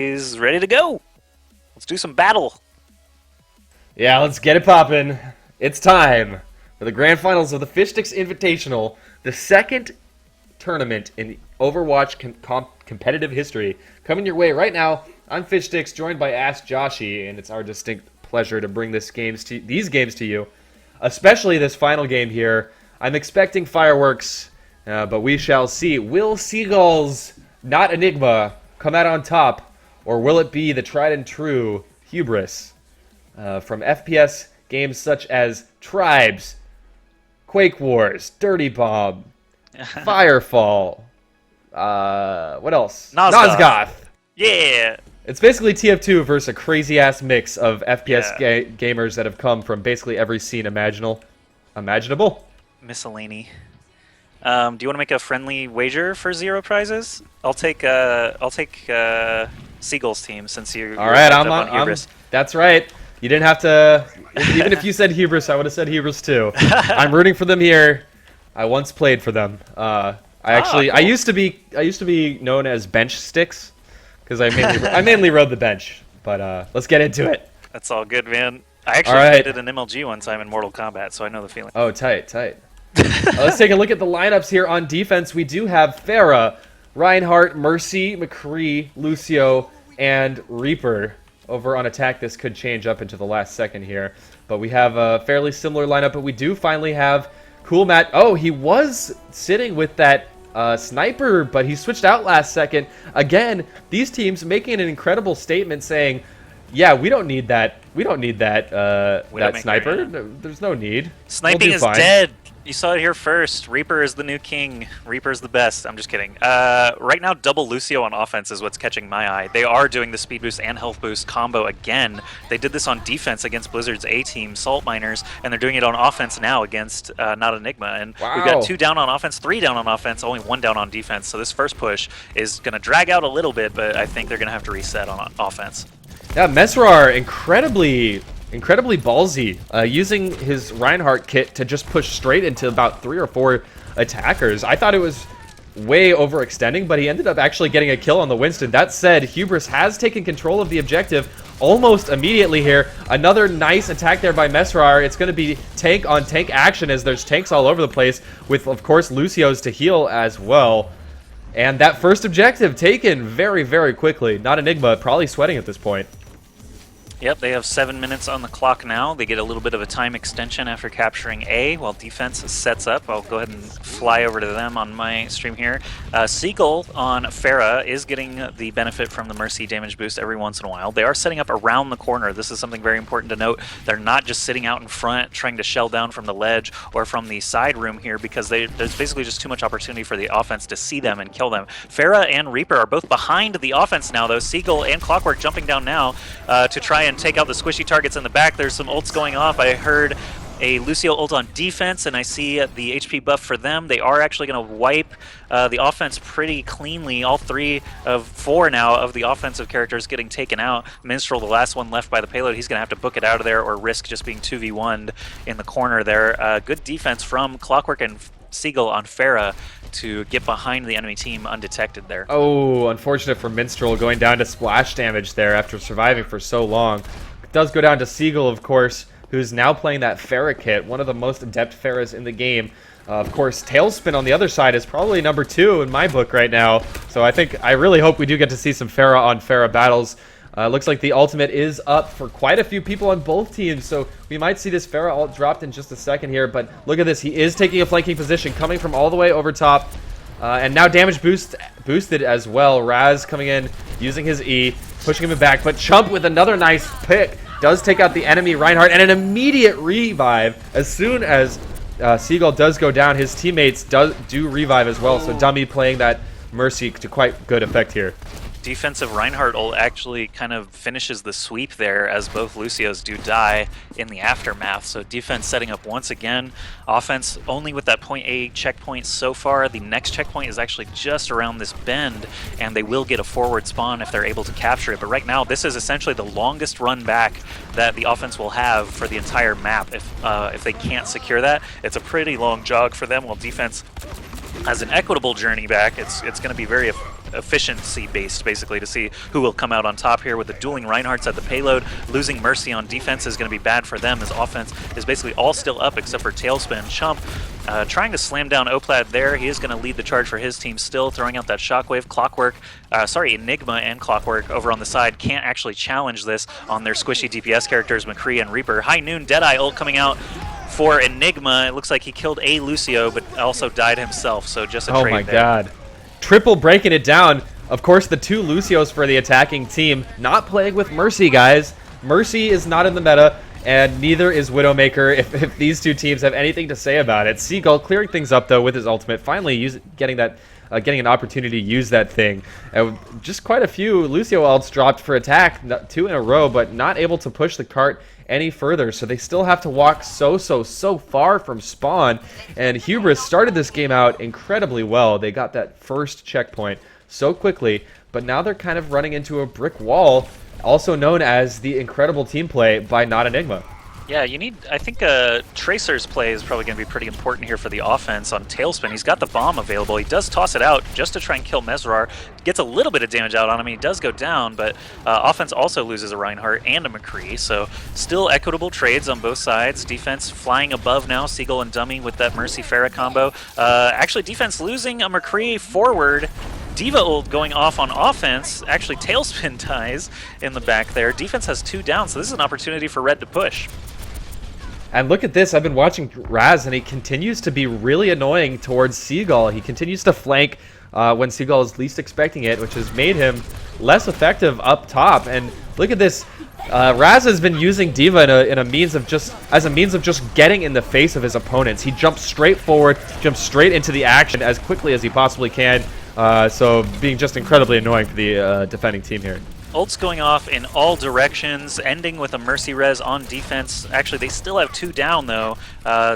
is ready to go. Let's do some battle. Yeah, let's get it poppin'. It's time for the grand finals of the FishStix Invitational, the second tournament in Overwatch competitive history. Coming your way right now, I'm FishStix, joined by AskJoshy, and it's our distinct pleasure to bring these games to you, especially this final game here. I'm expecting fireworks, but we shall see. Will Seagull's NotEnigma come out on top, or will it be the tried and true Hubris from FPS games such as Tribes, Quake Wars, Dirty Bomb, Firefall, what else? Nosgoth. Yeah. It's basically TF2 versus a crazy-ass mix of FPS gamers that have come from basically every scene imaginable. Miscellany. Do you want to make a friendly wager for 0 prizes? I'll take Seagull's team since you're all right. on Hubris. That's right. You didn't have to. Even if you said Hubris, I would have said Hubris too. I'm rooting for them here. I once played for them. Cool. I used to be known as FishStix because I mainly rode the bench. But let's get into it. That's all good, man. I actually did an MLG one time in Mortal Kombat, so I know the feeling. Oh, tight. Let's take a look at the lineups here on defense. We do have Pharah, Reinhardt, Mercy, McCree, Lucio, and Reaper. Over on attack, this could change up into the last second here. But we have a fairly similar lineup, but we do finally have Cool Matt. Oh, he was sitting with that sniper, but he switched out last second. Again, these teams making an incredible statement saying, yeah, we don't need that. We don't need that sniper. There's no need. Sniping is dead. You saw it here first. Reaper is the new king. Reaper is the best. I'm just kidding. Right now, double Lucio on offense is what's catching my eye. They are doing the speed boost and health boost combo again. They did this on defense against Blizzard's A-team, Salt Miners, and they're doing it on offense now against NotEnigma. And we've got 2 down on offense, 3 down on offense, only 1 down on defense. So this first push is going to drag out a little bit, but I think they're going to have to reset on offense. Yeah, Mesr incredibly ballsy, using his Reinhardt kit to just push straight into about 3 or 4 attackers. I thought it was way overextending, but he ended up actually getting a kill on the Winston. That said, Hubris has taken control of the objective almost immediately here. Another nice attack there by Mesr. It's going to be tank-on-tank action as there's tanks all over the place, with, of course, Lucio's to heal as well. And that first objective taken very, very quickly. NotEnigma probably sweating at this point. Yep, they have 7 minutes on the clock now. They get a little bit of a time extension after capturing A while defense sets up. I'll go ahead and fly over to them on my stream here. Seagull on Pharah is getting the benefit from the Mercy damage boost every once in a while. They are setting up around the corner. This is something very important to note. They're not just sitting out in front trying to shell down from the ledge or from the side room here because there's basically just too much opportunity for the offense to see them and kill them. Pharah and Reaper are both behind the offense now, though. Seagull and Clockwork jumping down now to try and take out the squishy targets in the back. There's some ults going off. I heard a Lucio ult on defense, and I see the HP buff for them. They are actually going to wipe the offense pretty cleanly. All 3 of 4 now of the offensive characters getting taken out. Minstrill, the last one left by the payload, he's going to have to book it out of there or risk just being 2v1'd in the corner there. Good defense from Clockwork and Seagull on Pharah to get behind the enemy team undetected there. Oh, unfortunate for Minstrill going down to splash damage there after surviving for so long. It does go down to Seagull, of course, who's now playing that Pharah kit, one of the most adept Pharahs in the game. Of course, Tailspin on the other side is probably number 2 in my book right now. So I really hope we do get to see some Pharah on Pharah battles. Looks like the ultimate is up for quite a few people on both teams, so we might see this Pharah ult dropped in just a second here, but look at this. He is taking a flanking position, coming from all the way over top, and now damage boosted as well. Raz coming in, using his E, pushing him back, but Chump with another nice pick does take out the enemy Reinhardt, and an immediate revive as soon as Seagull does go down. His teammates do revive as well, so Dummy playing that Mercy to quite good effect here. Defensive Reinhardt ult actually kind of finishes the sweep there as both Lucios do die in the aftermath. So defense setting up once again. Offense only with that point A checkpoint so far. The next checkpoint is actually just around this bend, and they will get a forward spawn if they're able to capture it. But right now, this is essentially the longest run back that the offense will have for the entire map. If they can't secure that, it's a pretty long jog for them, while defense has an equitable journey back. It's going to be very efficiency based, basically, to see who will come out on top here with the dueling Reinhardts at the payload. Losing Mercy on defense is going to be bad for them, as offense is basically all still up except for Tailspin. Chump trying to slam down Oplaid there. He is going to lead the charge for his team still, throwing out that Shockwave. Clockwork, Enigma and Clockwork over on the side can't actually challenge this on their squishy DPS characters, McCree and Reaper. High Noon Deadeye ult coming out for Enigma. It looks like he killed a Lucio, but also died himself, so just a trade there. Oh my god. Triple breaking it down. Of course, the 2 Lucios for the attacking team. Not playing with Mercy, guys. Mercy is not in the meta, and neither is Widowmaker if these 2 teams have anything to say about it. Seagull clearing things up, though, with his ultimate. Finally getting an opportunity to use that thing. Just quite a few Lucio ults dropped for attack, 2 in a row, but not able to push the cart any further, so they still have to walk so far from spawn. And Hubris started this game out incredibly well. They got that first checkpoint so quickly, but now they're kind of running into a brick wall, also known as the incredible team play by NotEnigma. Yeah, I think Tracer's play is probably going to be pretty important here for the offense on Tailspin. He's got the bomb available. He does toss it out just to try and kill Mesr. Gets a little bit of damage out on him. He does go down, but offense also loses a Reinhardt and a McCree. So still equitable trades on both sides. Defense flying above now. Seagull and Dummy with that Mercy Pharah combo. Actually, defense losing a McCree forward. Diva ult going off on offense. Actually, Tailspin dies in the back there. Defense has 2 down, so this is an opportunity for Red to push. And look at this, I've been watching Raz, and he continues to be really annoying towards Seagull. He continues to flank when Seagull is least expecting it, which has made him less effective up top. And look at this, Raz has been using Diva as a means of just getting in the face of his opponents. He jumps straight forward, jumps straight into the action as quickly as he possibly can. So being just incredibly annoying for the defending team here. Ults going off in all directions, ending with a Mercy Res on defense. Actually, they still have 2 down, though.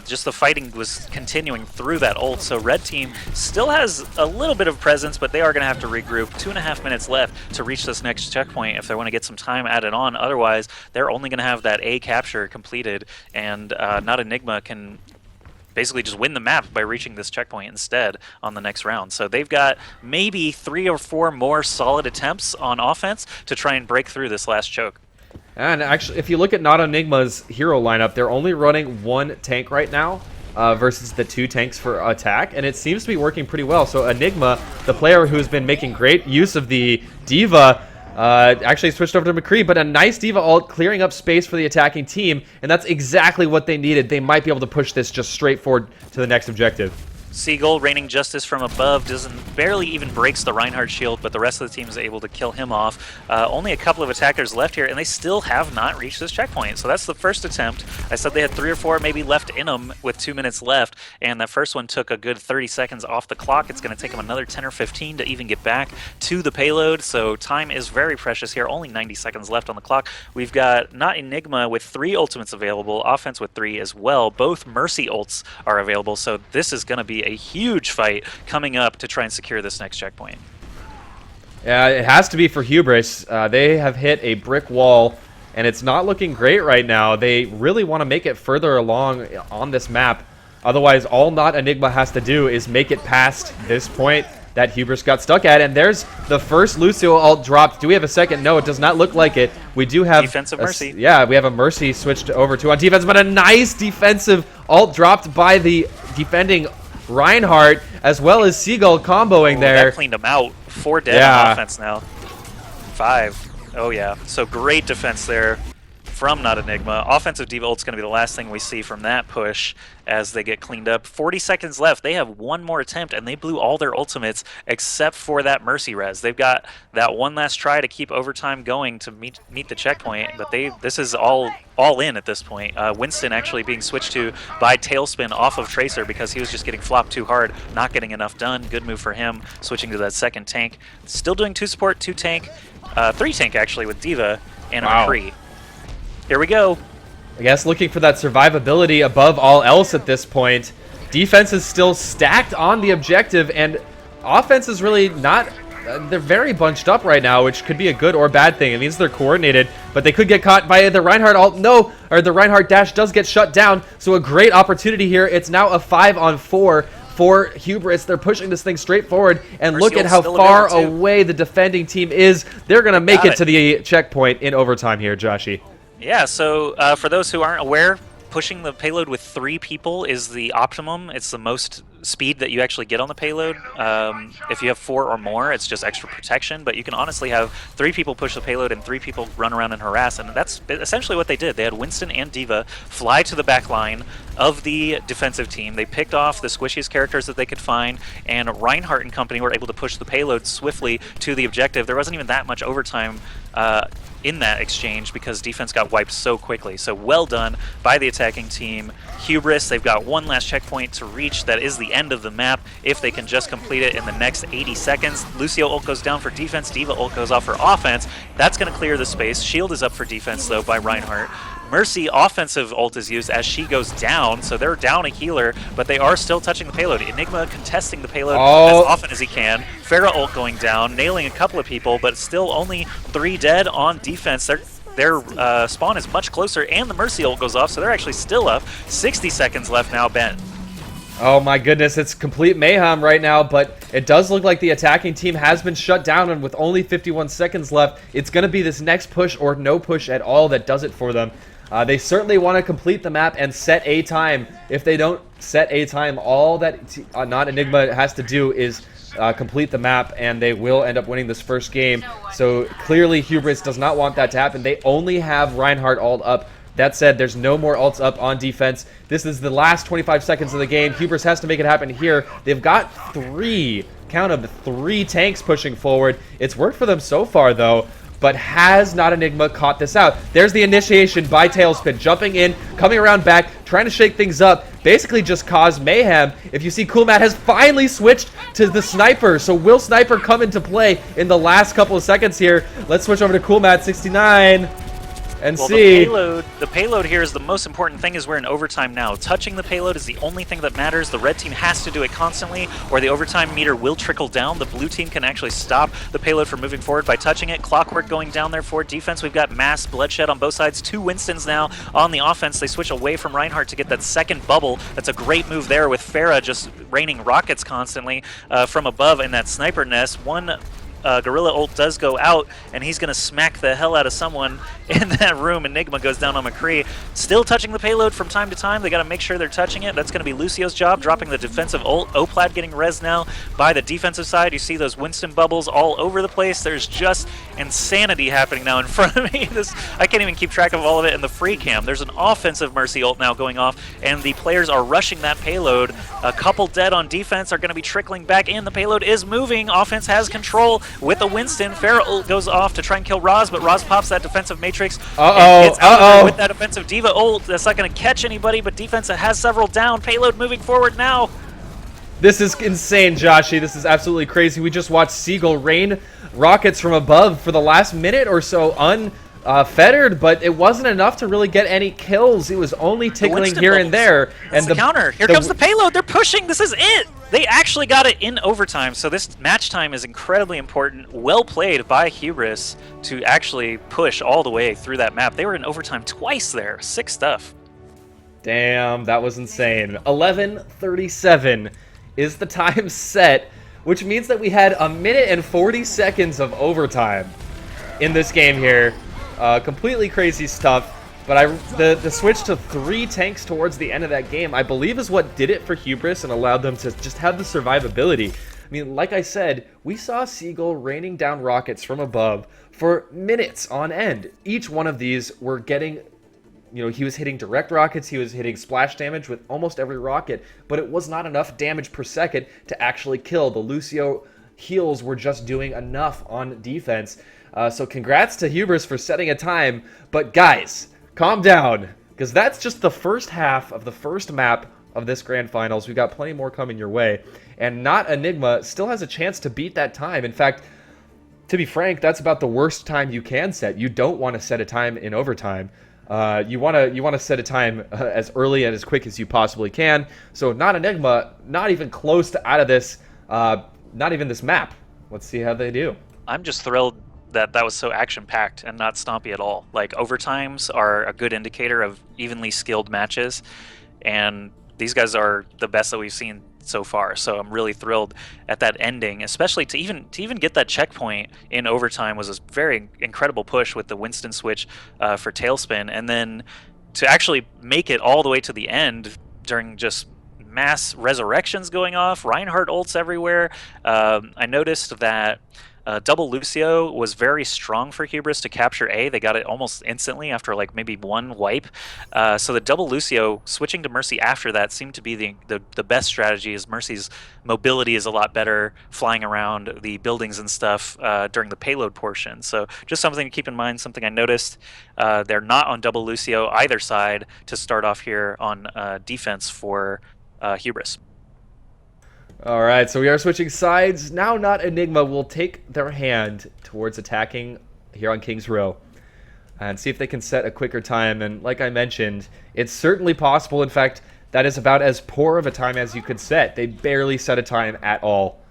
Just the fighting was continuing through that ult, so Red Team still has a little bit of presence, but they are going to have to regroup. 2.5 minutes left to reach this next checkpoint if they want to get some time added on. Otherwise, they're only going to have that A capture completed, and NotEnigma can basically just win the map by reaching this checkpoint instead on the next round. So they've got maybe 3 or 4 more solid attempts on offense to try and break through this last choke. And actually, if you look at NotEnigma's hero lineup, they're only running 1 tank right now versus the 2 tanks for attack, and it seems to be working pretty well. So Enigma, the player who's been making great use of the Diva, actually switched over to McCree, but a nice Diva ult clearing up space for the attacking team, and that's exactly what they needed. They might be able to push this just straight forward to the next objective. Seagull raining justice from above, barely even breaks the Reinhardt shield, but the rest of the team is able to kill him off. Only a couple of attackers left here, and they still have not reached this checkpoint. So that's the first attempt. I said they had 3 or 4 maybe left in them with 2 minutes left, and that first one took a good 30 seconds off the clock. It's going to take them another 10 or 15 to even get back to the payload, so time is very precious here. Only 90 seconds left on the clock. We've got NotEnigma with 3 ultimates available, offense with 3 as well. Both Mercy ults are available, so this is going to be a huge fight coming up to try and secure this next checkpoint. Yeah, it has to be for Hubris. They have hit a brick wall, and it's not looking great right now. They really want to make it further along on this map. Otherwise, all NotEnigma has to do is make it past this point that Hubris got stuck at. And there's the first Lucio ult dropped. Do we have a second? No, it does not look like it. We do have defensive Mercy. Yeah, we have a Mercy switched over to on defense, but a nice defensive ult dropped by the defending Reinhardt, as well as Seagull comboing there. That cleaned him out. 4 dead on offense now. 5. Oh yeah. So great defense there from NotEnigma. Offensive Diva ult's going to be the last thing we see from that push as they get cleaned up. 40 seconds left. They have 1 more attempt, and they blew all their ultimates except for that Mercy res. They've got that one last try to keep overtime going to meet the checkpoint, but this is all in at this point. Winston actually being switched to by Tailspin off of Tracer because he was just getting flopped too hard, not getting enough done. Good move for him, switching to that second tank. Still doing 2 support, 2 tank, 3 tank actually with Diva and a McCree. Here we go. I guess looking for that survivability above all else at this point. Defense is still stacked on the objective, and offense is really not... they're very bunched up right now, which could be a good or bad thing. It means they're coordinated, but they could get caught by the Reinhardt ult. No, or the Reinhardt dash does get shut down, so a great opportunity here. It's now a 5-on-4 for Hubris. They're pushing this thing straight forward, and look at Mercial's how still far available, too. away the defending team is. They're going to make got it it. to the checkpoint in overtime here, Joshy. Yeah, so for those who aren't aware, pushing the payload with 3 people is the optimum. It's the most speed that you actually get on the payload. If you have 4 or more, it's just extra protection, but you can honestly have 3 people push the payload and 3 people run around and harass, and that's essentially what they did. They had Winston and D.Va fly to the back line of the defensive team. They picked off the squishiest characters that they could find, and Reinhardt and company were able to push the payload swiftly to the objective. There wasn't even that much overtime in that exchange because defense got wiped so quickly. So well done by the attacking team. Hubris, they've got one last checkpoint to reach. That is the end of the map if they can just complete it in the next 80 seconds. Lucio ult goes down for defense, D.Va ult goes off for offense. That's going to clear the space. Shield is up for defense though by Reinhardt. Mercy offensive ult is used as she goes down, so they're down a healer, but they are still touching the payload. Enigma contesting the payload as often as he can. Pharah ult going down, nailing a couple of people, but still only 3 dead on defense. Their spawn is much closer, and the Mercy ult goes off, so they're actually still up. 60 seconds left now, Ben. Oh my goodness, it's complete mayhem right now, but it does look like the attacking team has been shut down, and with only 51 seconds left, it's going to be this next push or no push at all that does it for them. They certainly want to complete the map and set a time. If they don't set a time, all that NotEnigma has to do is complete the map, and they will end up winning this first game. So clearly Hubris does not want that to happen. They only have Reinhardt ult up. That said, there's no more ults up on defense. This is the last 25 seconds of the game. Hubris has to make it happen here. They've got 3, count them, 3 tanks pushing forward. It's worked for them so far, though. But has NotEnigma caught this out? There's the initiation by Tailspin, jumping in, coming around back, trying to shake things up, basically just cause mayhem. If you see, Coolmat has finally switched to the Sniper, so will Sniper come into play in the last couple of seconds here? Let's switch over to Coolmat 69 and see. The payload here is the most important thing, as we're in overtime now. Touching the payload is the only thing that matters. The red team has to do it constantly, or the overtime meter will trickle down. The blue team can actually stop the payload from moving forward by touching it. Clockwork going down there for defense. We've got mass bloodshed on both sides. 2 Winstons now on the offense. They switch away from Reinhardt to get that second bubble. That's a great move there, with Pharah just raining rockets constantly from above in that sniper nest. One Gorilla ult does go out, and he's going to smack the hell out of someone in that room. Enigma goes down on McCree. Still touching the payload from time to time. They got to make sure they're touching it. That's going to be Lucio's job, dropping the defensive ult. Oplaid getting res now by the defensive side. You see those Winston bubbles all over the place. There's just insanity happening now in front of me. I can't even keep track of all of it in the free cam. There's an offensive Mercy ult now going off, and the players are rushing that payload. A couple dead on defense are going to be trickling back in. The payload is moving. Offense has control with a Winston. Pharah ult goes off to try and kill Roz, but Roz pops that defensive matrix. And gets out of there with that offensive D.Va ult. That's not going to catch anybody, but defense has several down. Payload moving forward now. This is insane, Joshy. This is absolutely crazy. We just watched Seagull rain rockets from above for the last minute or so unfettered, but it wasn't enough to really get any kills. It was only tickling here and there. And the counter. Here comes the payload. They're pushing. This is it. They actually got it in overtime, so this match time is incredibly important. Well played by Hubris to actually push all the way through that map. They were in overtime twice there. Sick stuff. Damn, that was insane. 11:37 is the time set, which means that we had 1 minute and 40 seconds of overtime in this game here. Completely crazy stuff. But the switch to 3 tanks towards the end of that game, I believe, is what did it for Hubris and allowed them to just have the survivability. I mean, like I said, we saw Seagull raining down rockets from above for minutes on end. Each one of these were getting, he was hitting direct rockets, he was hitting splash damage with almost every rocket, but it was not enough damage per second to actually kill. The Lucio heals were just doing enough on defense. So congrats to Hubris for setting a time, but guys, calm down, because that's just the first half of the first map of this Grand Finals. We've got plenty more coming your way, and NotEnigma still has a chance to beat that time. In fact, to be frank, that's about the worst time you can set. You don't want to set a time in overtime. You want to set a time as early and as quick as you possibly can. So NotEnigma, not even close to out of this, not even this map. Let's see how they do. I'm just thrilled that was so action-packed and not stompy at all. Like, overtimes are a good indicator of evenly skilled matches, and these guys are the best that we've seen so far. So I'm really thrilled at that ending, especially to even get that checkpoint in overtime was a very incredible push with the Winston switch for Tailspin, and then to actually make it all the way to the end during just mass resurrections going off, Reinhardt ults everywhere. I noticed that double Lucio was very strong for Hubris to capture A. They got it almost instantly after like maybe one wipe. So the double Lucio switching to Mercy after that seemed to be the best strategy, as Mercy's mobility is a lot better flying around the buildings and stuff during the payload portion. So just something to keep in mind, something I noticed. They're not on double Lucio either side to start off here on defense for Hubris. All right, so we are switching sides. Now NotEnigma will take their hand towards attacking here on King's Row and see if they can set a quicker time. And like I mentioned, it's certainly possible. In fact, that is about as poor of a time as you could set. They barely set a time at all.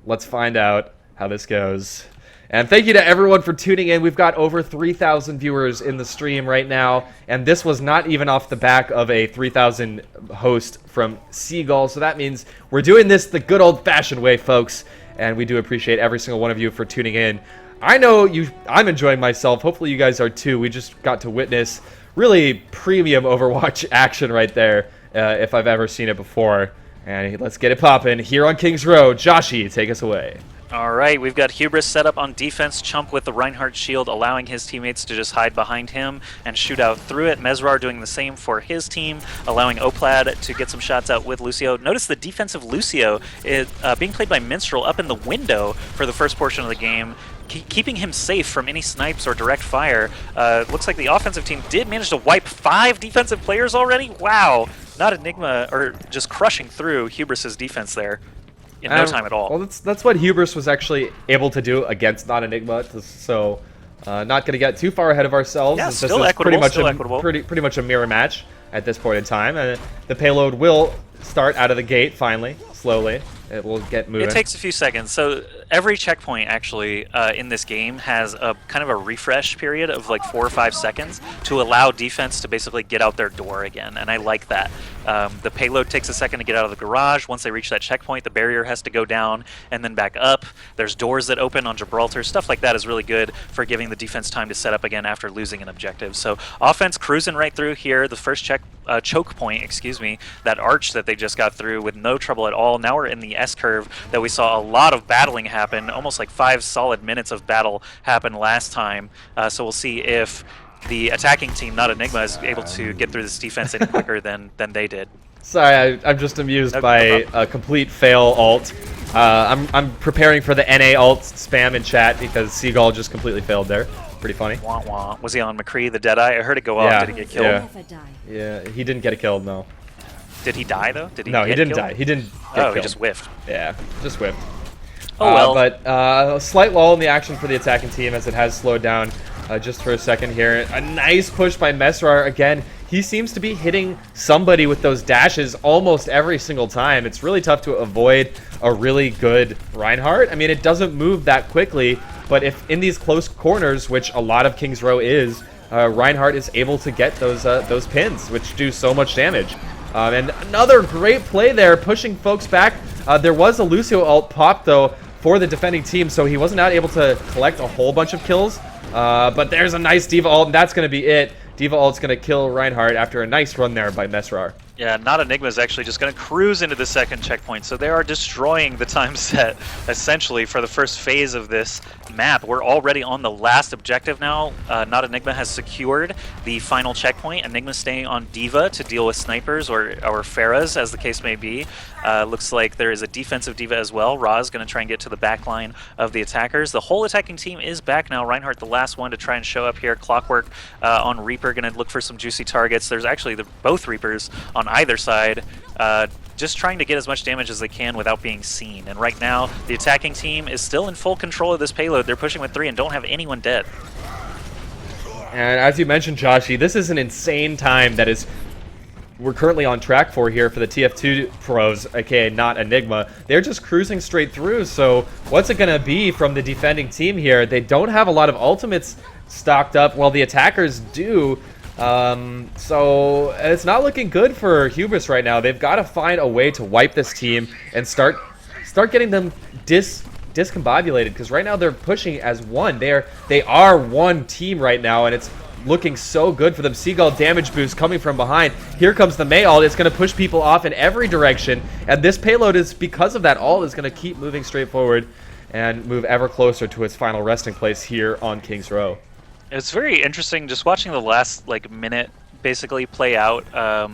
Let's find out how this goes. And thank you to everyone for tuning in. We've got over 3,000 viewers in the stream right now, and this was not even off the back of a 3,000 host from Seagull, so that means we're doing this the good old-fashioned way, folks, and we do appreciate every single one of you for tuning in. I know I'm enjoying myself. Hopefully you guys are too. We just got to witness really premium Overwatch action right there, if I've ever seen it before. And let's get it poppin' here on King's Row. Joshy, take us away. All right, we've got Hubris set up on defense. Chump with the Reinhardt shield, allowing his teammates to just hide behind him and shoot out through it. Mesr doing the same for his team, allowing Oplaid to get some shots out with Lucio. Notice the defensive Lucio is being played by Minstrill up in the window for the first portion of the game, keeping him safe from any snipes or direct fire. Looks like the offensive team did manage to wipe 5 defensive players already. Wow, NotEnigma are just crushing through Hubris's defense there in no time at all. Well, that's what Hubris was actually able to do against NotEnigma, so not going to get too far ahead of ourselves. Yeah, this still is equitable, pretty much a mirror match at this point in time. The payload will start out of the gate finally, slowly. It will get moving. It takes a few seconds. So every checkpoint actually in this game has a kind of a refresh period of like 4 or 5 seconds to allow defense to basically get out their door again, and I like that. The payload takes a second to get out of the garage. Once they reach that checkpoint, the barrier has to go down and then back up. There's doors that open on Gibraltar. Stuff like that is really good for giving the defense time to set up again after losing an objective. So offense cruising right through here. The first choke point, excuse me, that arch that they just got through with no trouble at all. Now we're in the S-curve that we saw a lot of battling happen, almost like 5 solid minutes of battle happened last time. So we'll see if the attacking team, NotEnigma, is able to get through this defense any quicker than they did. Sorry, I'm just amused by a complete fail ult. I'm preparing for the NA ult spam in chat because Seagull just completely failed there. Pretty funny. Wah, wah. Was he on McCree, the Deadeye? I heard it go off. Yeah, Did he get killed? Yeah, he didn't get a kill, no. Did he die, though? No, he didn't die. He didn't get killed. He just whiffed. Yeah, just whiffed. Oh, well. But a slight lull in the action for the attacking team as it has slowed down just for a second here. A nice push by Mesr. Again, he seems to be hitting somebody with those dashes almost every single time. It's really tough to avoid a really good Reinhardt. I mean, it doesn't move that quickly, but if in these close corners, which a lot of King's Row is, Reinhardt is able to get those pins, which do so much damage. And another great play there, pushing folks back. There was a Lucio ult pop, though, for the defending team, so he was not able to collect a whole bunch of kills. But there's a nice D.Va ult, and that's going to be it. D.Va ult's going to kill Reinhardt after a nice run there by Mesr. Yeah, NotEnigma is actually just going to cruise into the second checkpoint, so they are destroying the time set, essentially, for the first phase of this map. We're already on the last objective now. NotEnigma has secured the final checkpoint. Enigma staying on D.Va to deal with snipers or Pharahs, as the case may be. Looks like there is a defensive D.Va as well. Ra's going to try and get to the back line of the attackers. The whole attacking team is back now. Reinhardt, the last one to try and show up here. Clockwork on Reaper, going to look for some juicy targets. There's actually both Reapers on either side, just trying to get as much damage as they can without being seen. And right now, the attacking team is still in full control of this payload. They're pushing with 3 and don't have anyone dead. And as you mentioned, Joshy, this is an insane time that we're currently on track for here for the TF2 pros, aka NotEnigma. They're just cruising straight through, so what's it going to be from the defending team here? They don't have a lot of ultimates stocked up, while the attackers do. So it's not looking good for Hubris right now. They've got to find a way to wipe this team and start getting them discombobulated, because right now they're pushing as one. They are one team right now, and it's looking so good for them. Seagull damage boost coming from behind. Here comes the May ult. It's going to push people off in every direction, and this payload is, because of that ult, is going to keep moving straight forward and move ever closer to its final resting place here on King's Row. It's very interesting just watching the last minute basically play out.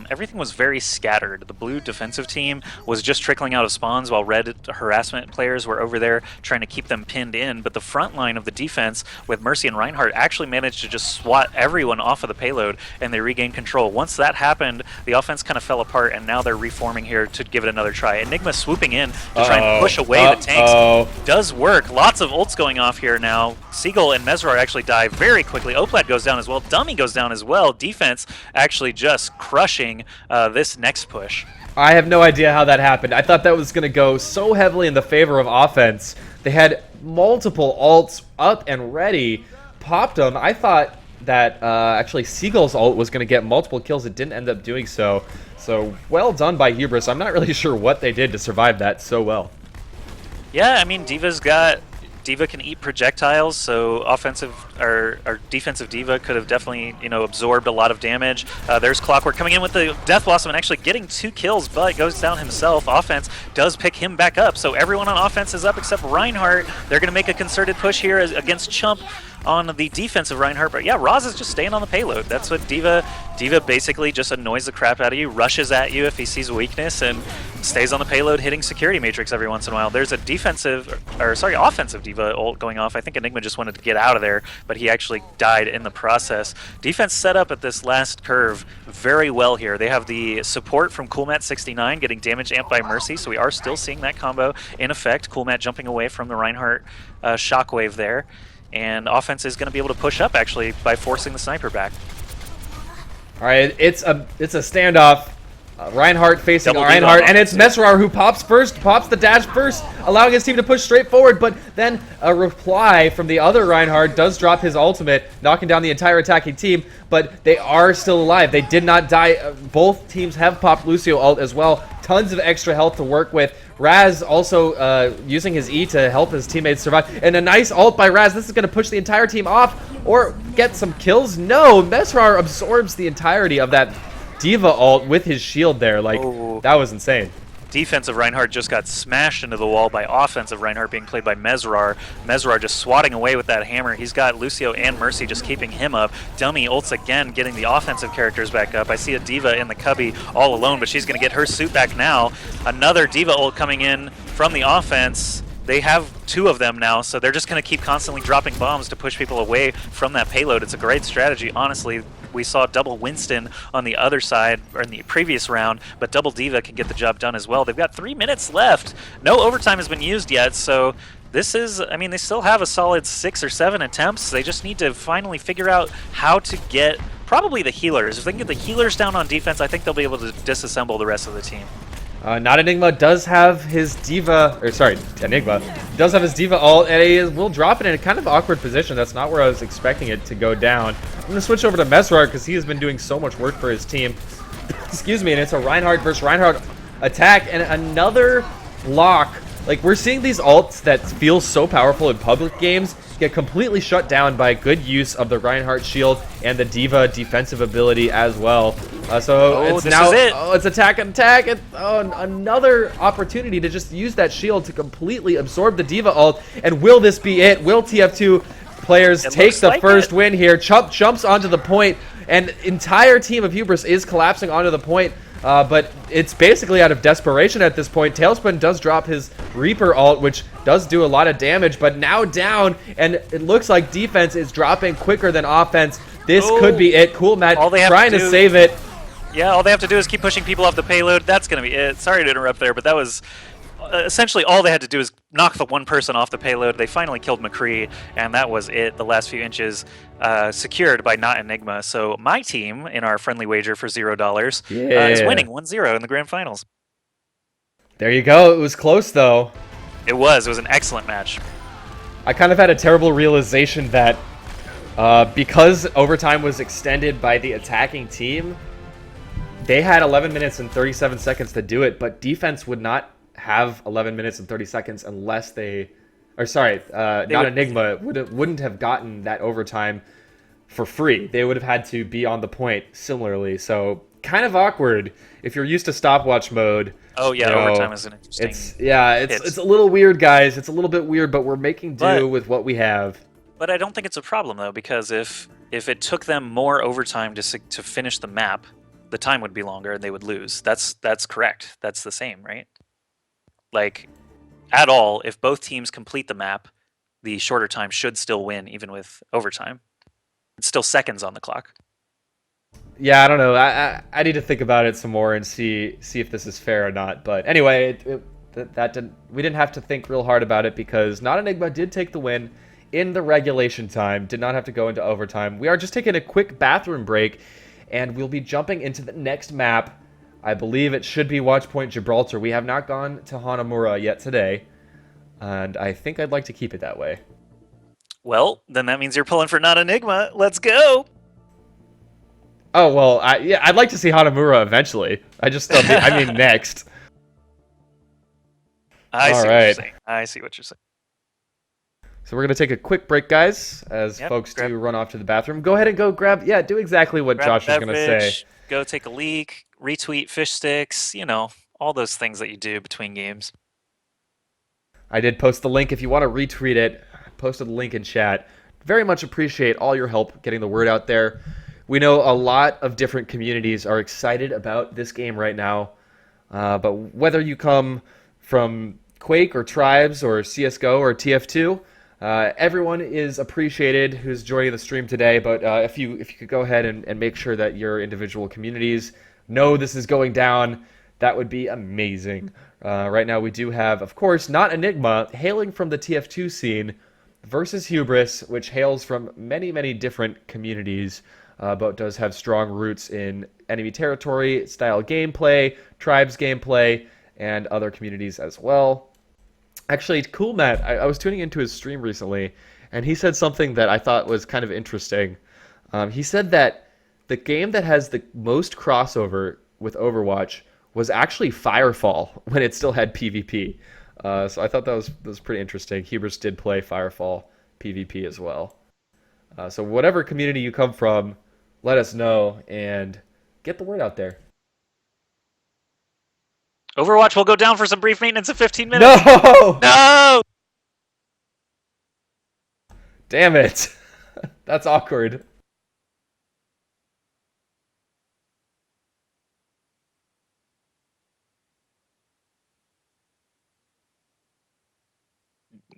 Everything was very scattered. The blue defensive team was just trickling out of spawns while red harassment players were over there trying to keep them pinned in, but the front line of the defense with Mercy and Reinhardt actually managed to just swat everyone off of the payload, and they regained control. Once that happened, the offense kind of fell apart, and now they're reforming here to give it another try. Enigma swooping in to try and push away the tanks. Does work. Lots of ults going off here now. Seagull and Mesr actually die very quickly. Oplaid goes down as well. Dummy goes down as well. Defense actually just crushing this next push. I have no idea how that happened. I thought that was going to go so heavily in the favor of offense. They had multiple ults up and ready, popped them. I thought that actually Seagull's ult was going to get multiple kills. It didn't end up doing so. So well done by Hubris. I'm not really sure what they did to survive that so well. Yeah, I mean, Diva can eat projectiles, so offensive or defensive Diva could have definitely, absorbed a lot of damage. There's Clockwork coming in with the Death Blossom and actually getting 2 kills, but goes down himself. Offense does pick him back up, so everyone on offense is up except Reinhardt. They're going to make a concerted push here against Chump on the defensive Reinhardt, but yeah, Roz is just staying on the payload. That's what Diva basically just annoys the crap out of you, rushes at you if he sees a weakness, and stays on the payload hitting security matrix every once in a while. There's a offensive Diva ult going off. I think Enigma just wanted to get out of there, but he actually died in the process. Defense set up at this last curve very well here. They have the support from CoolMat69 getting damage amped by Mercy, so we are still seeing that combo in effect. CoolMat jumping away from the Reinhardt shockwave there. And offense is going to be able to push up, actually, by forcing the sniper back. All right, it's a standoff. Reinhardt facing Reinhardt, and it's Mesr who pops the dash first, allowing his team to push straight forward, but then a reply from the other Reinhardt does drop his ultimate, knocking down the entire attacking team, but they are still alive. They did not die. Both teams have popped Lucio ult as well. Tons of extra health to work with. Raz also using his E to help his teammates survive. And a nice ult by Raz. This is going to push the entire team off or get some kills. No, Mesr absorbs the entirety of that Diva ult with his shield there. That was insane. Defensive Reinhardt just got smashed into the wall by offensive Reinhardt being played by Mesr. Mesr just swatting away with that hammer. He's got Lucio and Mercy just keeping him up. Dummy ults again, getting the offensive characters back up. I see a Diva in the cubby all alone, but she's going to get her suit back now. Another Diva ult coming in from the offense. They have 2 of them now, so they're just going to keep constantly dropping bombs to push people away from that payload. It's a great strategy, honestly. We saw double Winston on the other side or in the previous round, but double Diva can get the job done as well. They've got 3 minutes left. No overtime has been used yet, so this is, I mean, they still have a solid 6 or 7 attempts. They just need to finally figure out how to get probably the healers. If they can get the healers down on defense, I think they'll be able to disassemble the rest of the team. NotEnigma does have his Diva, or sorry, Enigma does have his Diva ult, and he will drop it in a kind of awkward position. That's not where I was expecting it to go down. I'm going to switch over to Mesr because he has been doing so much work for his team. Excuse me, and it's a Reinhardt versus Reinhardt attack, and another lock. Like, we're seeing these ults that feel so powerful in public games get completely shut down by good use of the Reinhardt shield and the Diva defensive ability as well. It's now, it's attack and attack, and another opportunity to just use that shield to completely absorb the Diva ult. And will this be it? Will TF2 players take the first win here? Chump jumps onto the point, and entire team of Hubris is collapsing onto the point. But it's basically out of desperation at this point. Tailspin does drop his Reaper ult, which does do a lot of damage, but now down, and it looks like defense is dropping quicker than offense. This could be it. CoolMat trying to save it. Yeah, all they have to do is keep pushing people off the payload. That's going to be it. Sorry to interrupt there, but that was essentially all they had to do is knock the one person off the payload. They finally killed McCree, and that was it. The last few inches secured by NotEnigma. So my team, in our friendly wager for $0, is winning 1-0 in the grand finals. There you go. It was close, though. It was an excellent match. I kind of had a terrible realization that Because overtime was extended by the attacking team, they had 11 minutes and 37 seconds to do it, but defense would not have 11 minutes and 30 seconds unless they, or sorry, NotEnigma wouldn't have gotten that overtime for free. They would have had to be on the point similarly. So kind of awkward if you're used to stopwatch mode. Oh yeah, overtime is an interesting. It's a little weird, guys. It's a little bit weird, but we're making do with what we have. But I don't think it's a problem though, because if it took them more overtime to finish the map, the time would be longer and they would lose. That's correct. That's the same, right? Like, at all, if both teams complete the map, the shorter time should still win, even with overtime. It's still seconds on the clock. Yeah, I don't know. I need to think about it some more and see if this is fair or not. But anyway, we didn't have to think real hard about it because NotEnigma did take the win in the regulation time. Did not have to go into overtime. We are just taking a quick bathroom break, and we'll be jumping into the next map. I believe it should be Watchpoint Gibraltar. We have not gone to Hanamura yet today, and I think I'd like to keep it that way. Well, then that means you're pulling for NotEnigma. Let's go! Oh, well, I'd like to see Hanamura eventually. I just don't mean, I mean next. I see what you're saying. I see what you're saying. So we're going to take a quick break, guys, as folks do run off to the bathroom. Go ahead and go grab, do exactly what Josh was going to say. Go take a leak, retweet FishStix, you know, all those things that you do between games. I did post the link if you want to retweet it. I posted the link in chat. Very much appreciate all your help getting the word out there. We know a lot of different communities are excited about this game right now. But whether you come from Quake or Tribes or CSGO or TF2, everyone is appreciated who's joining the stream today. But if you could go ahead and make sure that your individual communities know this is going down, that would be amazing. Right now we do have, of course, NotEnigma hailing from the TF2 scene versus Hubris, which hails from many, many different communities. But does have strong roots in enemy territory, style gameplay, tribes gameplay, and other communities as well. Actually, Cool Matt, I was tuning into his stream recently, and he said something that I thought was kind of interesting. He said that the game that has the most crossover with Overwatch was actually Firefall when it still had PvP. So I thought that was pretty interesting. Hubris did play Firefall PvP as well. So whatever community you come from, let us know and get the word out there. Overwatch will go down for some brief maintenance of 15 minutes. No! No! Damn it. That's awkward.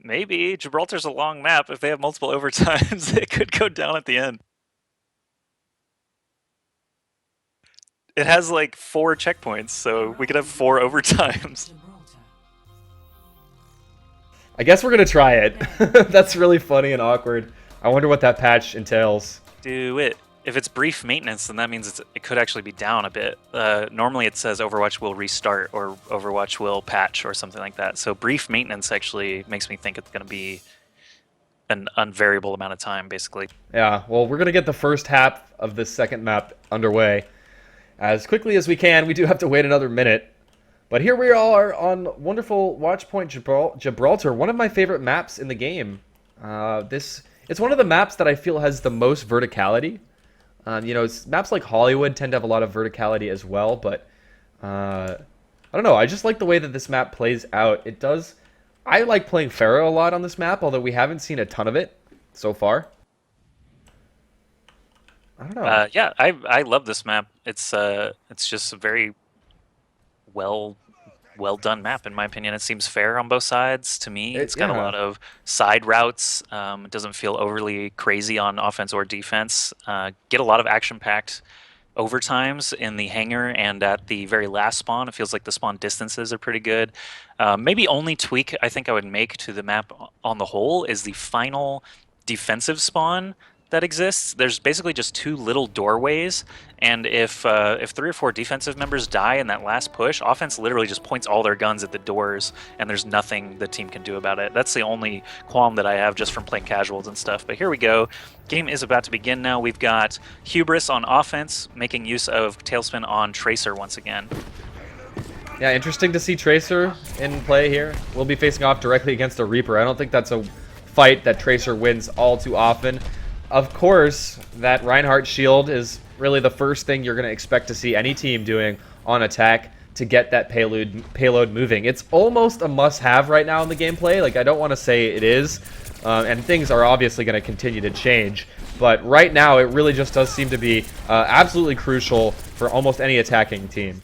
Maybe. Gibraltar's a long map. If they have multiple overtimes, it could go down at the end. It has like 4 checkpoints, so we could have 4 overtimes. I guess we're going to try it. That's really funny and awkward. I wonder what that patch entails. Do it. If it's brief maintenance, then that means it could actually be down a bit. Normally it says Overwatch will restart or Overwatch will patch or something like that. So brief maintenance actually makes me think it's going to be an unvariable amount of time, basically. Yeah, well, we're going to get the first half of this second map underway as quickly as we can. We do have to wait another minute. But here we are on wonderful Watchpoint Gibraltar, one of my favorite maps in the game. It's one of the maps that I feel has the most verticality. You know, maps like Hollywood tend to have a lot of verticality as well, but I don't know. I just like the way that this map plays out. It does. I like playing Pharaoh a lot on this map, although we haven't seen a ton of it so far. I don't know. Yeah, I love this map. It's just a very well done map in my opinion. It seems fair on both sides to me. It's got a lot of side routes. It doesn't feel overly crazy on offense or defense. Get a lot of action-packed overtimes in the hangar and at the very last spawn. It feels like the spawn distances are pretty good. Maybe only tweak I think I would make to the map on the whole is the final defensive spawn that exists. There's basically just two little doorways, and if 3 or 4 defensive members die in that last push, offense literally just points all their guns at the doors, and there's nothing the team can do about it. That's the only qualm that I have just from playing casuals and stuff. But here we go. Game is about to begin now. We've got Hubris on offense, making use of Tailspin on Tracer once again. Yeah, interesting to see Tracer in play here. We'll be facing off directly against a Reaper. I don't think that's a fight that Tracer wins all too often. Of course, that Reinhardt shield is really the first thing you're going to expect to see any team doing on attack to get that payload moving. It's almost a must-have right now in the gameplay. Like, I don't want to say it is, and things are obviously going to continue to change. But right now, it really just does seem to be absolutely crucial for almost any attacking team.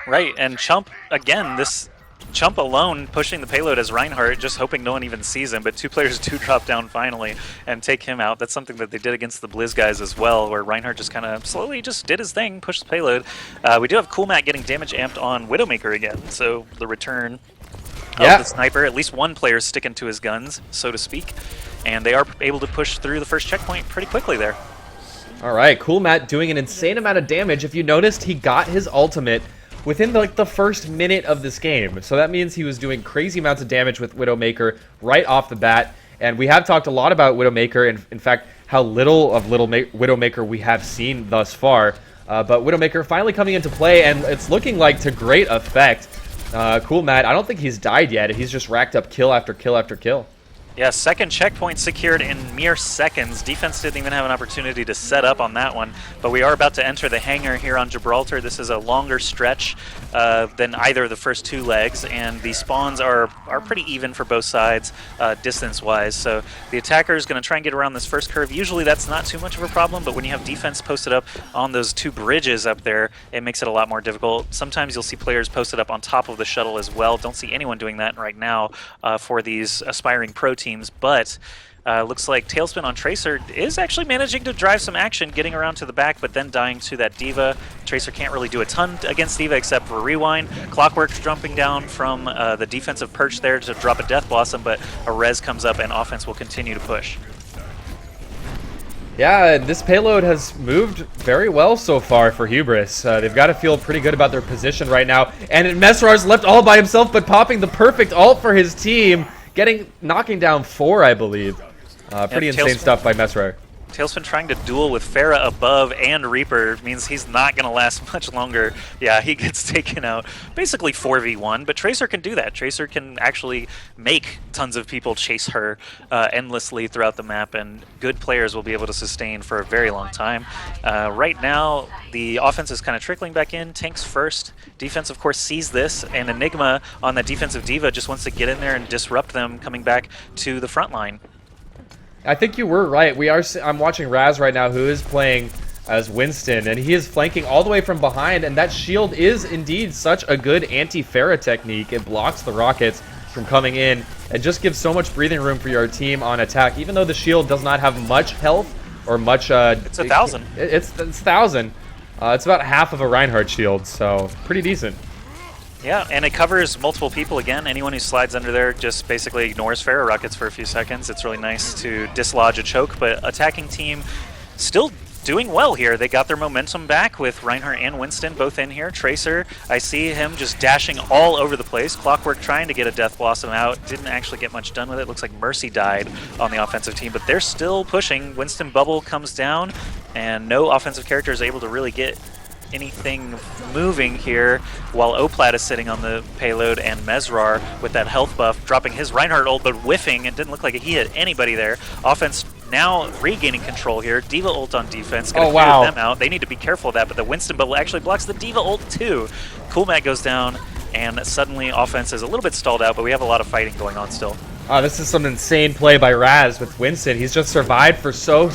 Right, and Chump, again, this Chump alone pushing the payload as Reinhardt, just hoping no one even sees him, but 2 players do drop down finally and take him out. That's something that they did against the Blizz guys as well, where Reinhardt just kind of slowly just did his thing, pushed the payload. We do have Coolmat getting damage amped on Widowmaker again, so the return of the sniper, at least one player sticking to his guns, so to speak, and they are able to push through the first checkpoint pretty quickly there. All right, Coolmat doing an insane amount of damage. If you noticed, he got his ultimate within the first minute of this game. So that means he was doing crazy amounts of damage with Widowmaker right off the bat. And we have talked a lot about Widowmaker, and in fact, how little of Widowmaker we have seen thus far. But Widowmaker finally coming into play, and it's looking like to great effect. Coolmat, I don't think he's died yet. He's just racked up kill after kill after kill. Yeah, second checkpoint secured in mere seconds. Defense didn't even have an opportunity to set up on that one, but we are about to enter the hangar here on Gibraltar. This is a longer stretch than either of the first 2 legs, and the spawns are pretty even for both sides distance-wise. So the attacker is going to try and get around this first curve. Usually that's not too much of a problem, but when you have defense posted up on those 2 bridges up there, it makes it a lot more difficult. Sometimes you'll see players posted up on top of the shuttle as well. Don't see anyone doing that right now for these aspiring pro teams. But looks like Tailspin on Tracer is actually managing to drive some action, getting around to the back, but then dying to that Diva. Tracer can't really do a ton against Diva except for rewind. Clockwork jumping down from the defensive perch there to drop a Death Blossom, but a res comes up and offense will continue to push. Yeah, this payload has moved very well so far for Hubris. They've got to feel pretty good about their position right now. And Mesrar's left all by himself, but popping the perfect ult for his team. Knocking down 4, I believe. Pretty insane stuff by Mesr. Tailspin trying to duel with Pharah above and Reaper means he's not going to last much longer. Yeah, he gets taken out. Basically 4v1, but Tracer can do that. Tracer can actually make tons of people chase her endlessly throughout the map, and good players will be able to sustain for a very long time. Right now, the offense is kind of trickling back in. Tanks first. Defense, of course, sees this, and Enigma on that defensive Diva just wants to get in there and disrupt them coming back to the front line. I think you were right. I'm watching Raz right now, who is playing as Winston, and he is flanking all the way from behind, and that shield is indeed such a good anti-Pharah technique. It blocks the rockets from coming in and just gives so much breathing room for your team on attack, even though the shield does not have much health or much... it's 1,000. It's 1,000. It's about half of a Reinhardt shield, so pretty decent. Yeah, and it covers multiple people again. Anyone who slides under there just basically ignores Pharah rockets for a few seconds. It's really nice to dislodge a choke, but attacking team still doing well here. They got their momentum back with Reinhardt and Winston both in here. Tracer, I see him just dashing all over the place. Clockwork trying to get a Death Blossom out. Didn't actually get much done with it. Looks like Mercy died on the offensive team, but they're still pushing. Winston Bubble comes down, and no offensive character is able to really get anything moving here, while Oplaid is sitting on the payload, and Mesr with that health buff dropping his Reinhardt ult, but whiffing. It didn't look like he hit anybody there. Offense now regaining control here. Diva ult on defense, gonna clear them out. They need to be careful of that, but the Winston bubble actually blocks the Diva ult too. Coolmat goes down, and suddenly offense is a little bit stalled out, but we have a lot of fighting going on still. This is some insane play by Raz with Winston. He's just survived for so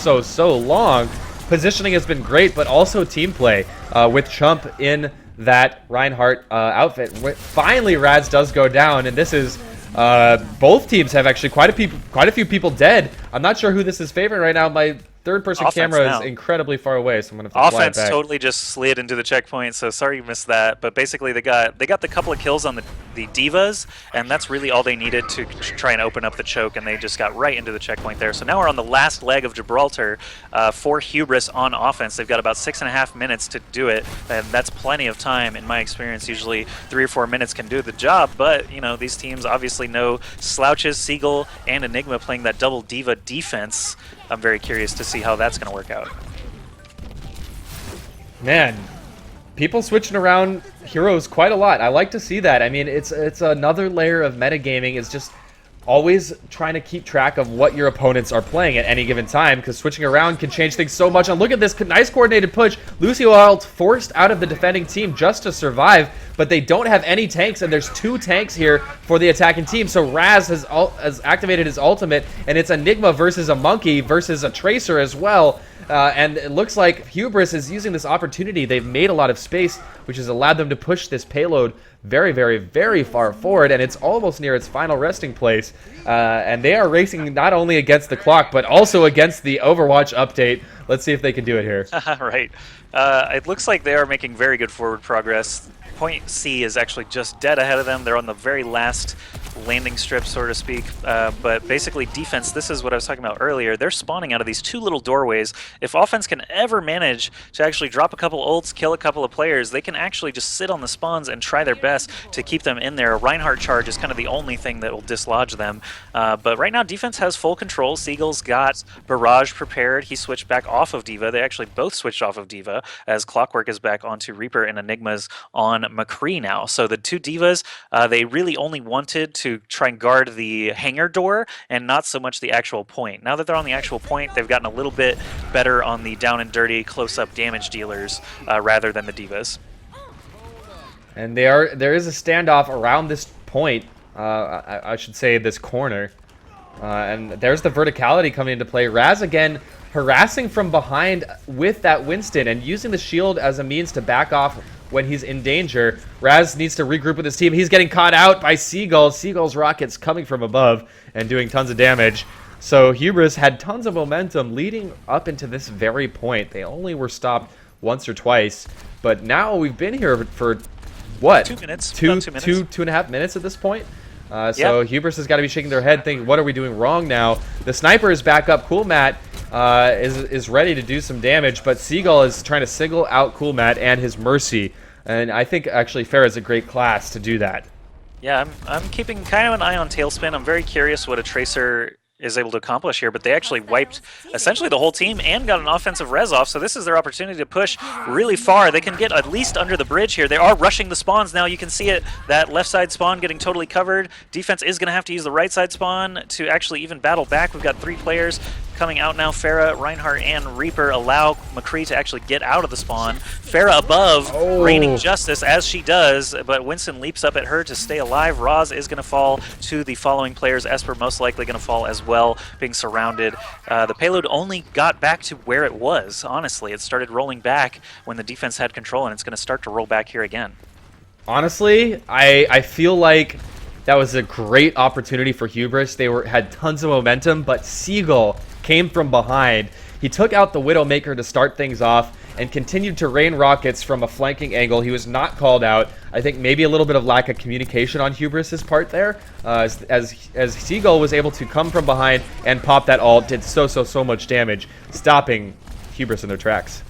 long. Positioning has been great, but also team play with Chump in that Reinhardt outfit. Finally, Raz does go down, and this is both teams have actually quite a few people dead. I'm not sure who this is favoring right now. My third-person Offense camera now. is incredibly far away, so I'm gonna have to fly it Offense back. totally just slid into the checkpoint, so sorry you missed that. But basically, they got the couple of kills on the divas, and that's really all they needed to try and open up the choke, and they just got right into the checkpoint there. So now we're on the last leg of Gibraltar for Hubris on offense. They've got about 6.5 minutes to do it, and that's plenty of time in my experience. Usually 3 or 4 minutes can do the job, but you know these teams obviously know slouches. Seagull and Enigma playing that double diva defense. I'm very curious to see how that's going to work out. Man, people switching around heroes quite a lot. I like to see that. I mean, it's another layer of metagaming. It's just always trying to keep track of what your opponents are playing at any given time, because switching around can change things so much. And look at this nice coordinated push. Lucio Alt forced out of the defending team just to survive, but they don't have any tanks, and there's 2 tanks here for the attacking team. So Raz has activated his ultimate, and it's Enigma versus a Monkey versus a Tracer as well. And it looks like Hubris is using this opportunity. They've made a lot of space, which has allowed them to push this payload very, very, very far forward, and it's almost near its final resting place. And they are racing not only against the clock, but also against the Overwatch update. Let's see if they can do it here. Right. It looks like they are making very good forward progress. Point C is actually just dead ahead of them. They're on the very last landing strip, so to speak. But basically defense, this is what I was talking about earlier. They're spawning out of these 2 little doorways. If offense can ever manage to actually drop a couple ults, kill a couple of players, they can actually just sit on the spawns and try their best to keep them in there. A Reinhardt charge is kind of the only thing that will dislodge them. But right now defense has full control. Seagull's got Barrage prepared. He switched back off of Diva. They actually both switched off of Diva, as Clockwork is back onto Reaper and Enigma's on McCree now. So the 2 divas, they really only wanted to try and guard the hangar door and not so much the actual point. Now that they're on the actual point, they've gotten a little bit better on the down and dirty close-up damage dealers rather than the divas. And there is a standoff around this point, I should say this corner. And there's the verticality coming into play. Raz again harassing from behind with that Winston and using the shield as a means to back off when he's in danger. Raz needs to regroup with his team. He's getting caught out by Seagull. Seagull's rockets coming from above and doing tons of damage. So Hubris had tons of momentum leading up into this very point. They only were stopped once or twice, but now we've been here for what? 2 minutes. Two About 2 minutes. 2.5 minutes at this point. So yep. Hubris has got to be shaking their head thinking, what are we doing wrong now? The sniper is back up. Cool Matt is ready to do some damage, but Seagull is trying to single out Cool Matt and his Mercy. And I think actually Farah is a great class to do that. Yeah, I'm keeping kind of an eye on Tailspin. I'm very curious what a Tracer is able to accomplish here, but they actually wiped essentially the whole team and got an offensive res off, so this is their opportunity to push really far. They can get at least under the bridge here. They are rushing the spawns now. You can see it, that left side spawn getting totally covered. Defense is going to have to use the right side spawn to actually even battle back. We've got 3 players coming out now. Farah, Reinhardt, and Reaper allow McCree to actually get out of the spawn. Farah above, raining justice as she does, but Winston leaps up at her to stay alive. Roz is going to fall to the following players. Esper most likely going to fall as well, being surrounded. The payload only got back to where it was, honestly. It started rolling back when the defense had control, and it's going to start to roll back here again. Honestly, I feel like that was a great opportunity for Hubris. They had tons of momentum, but Seagull came from behind. He took out the Widowmaker to start things off and continued to rain rockets from a flanking angle. He was not called out. I think maybe a little bit of lack of communication on Hubris' part there, as Seagull was able to come from behind and pop that ult, did so much damage, stopping Hubris in their tracks.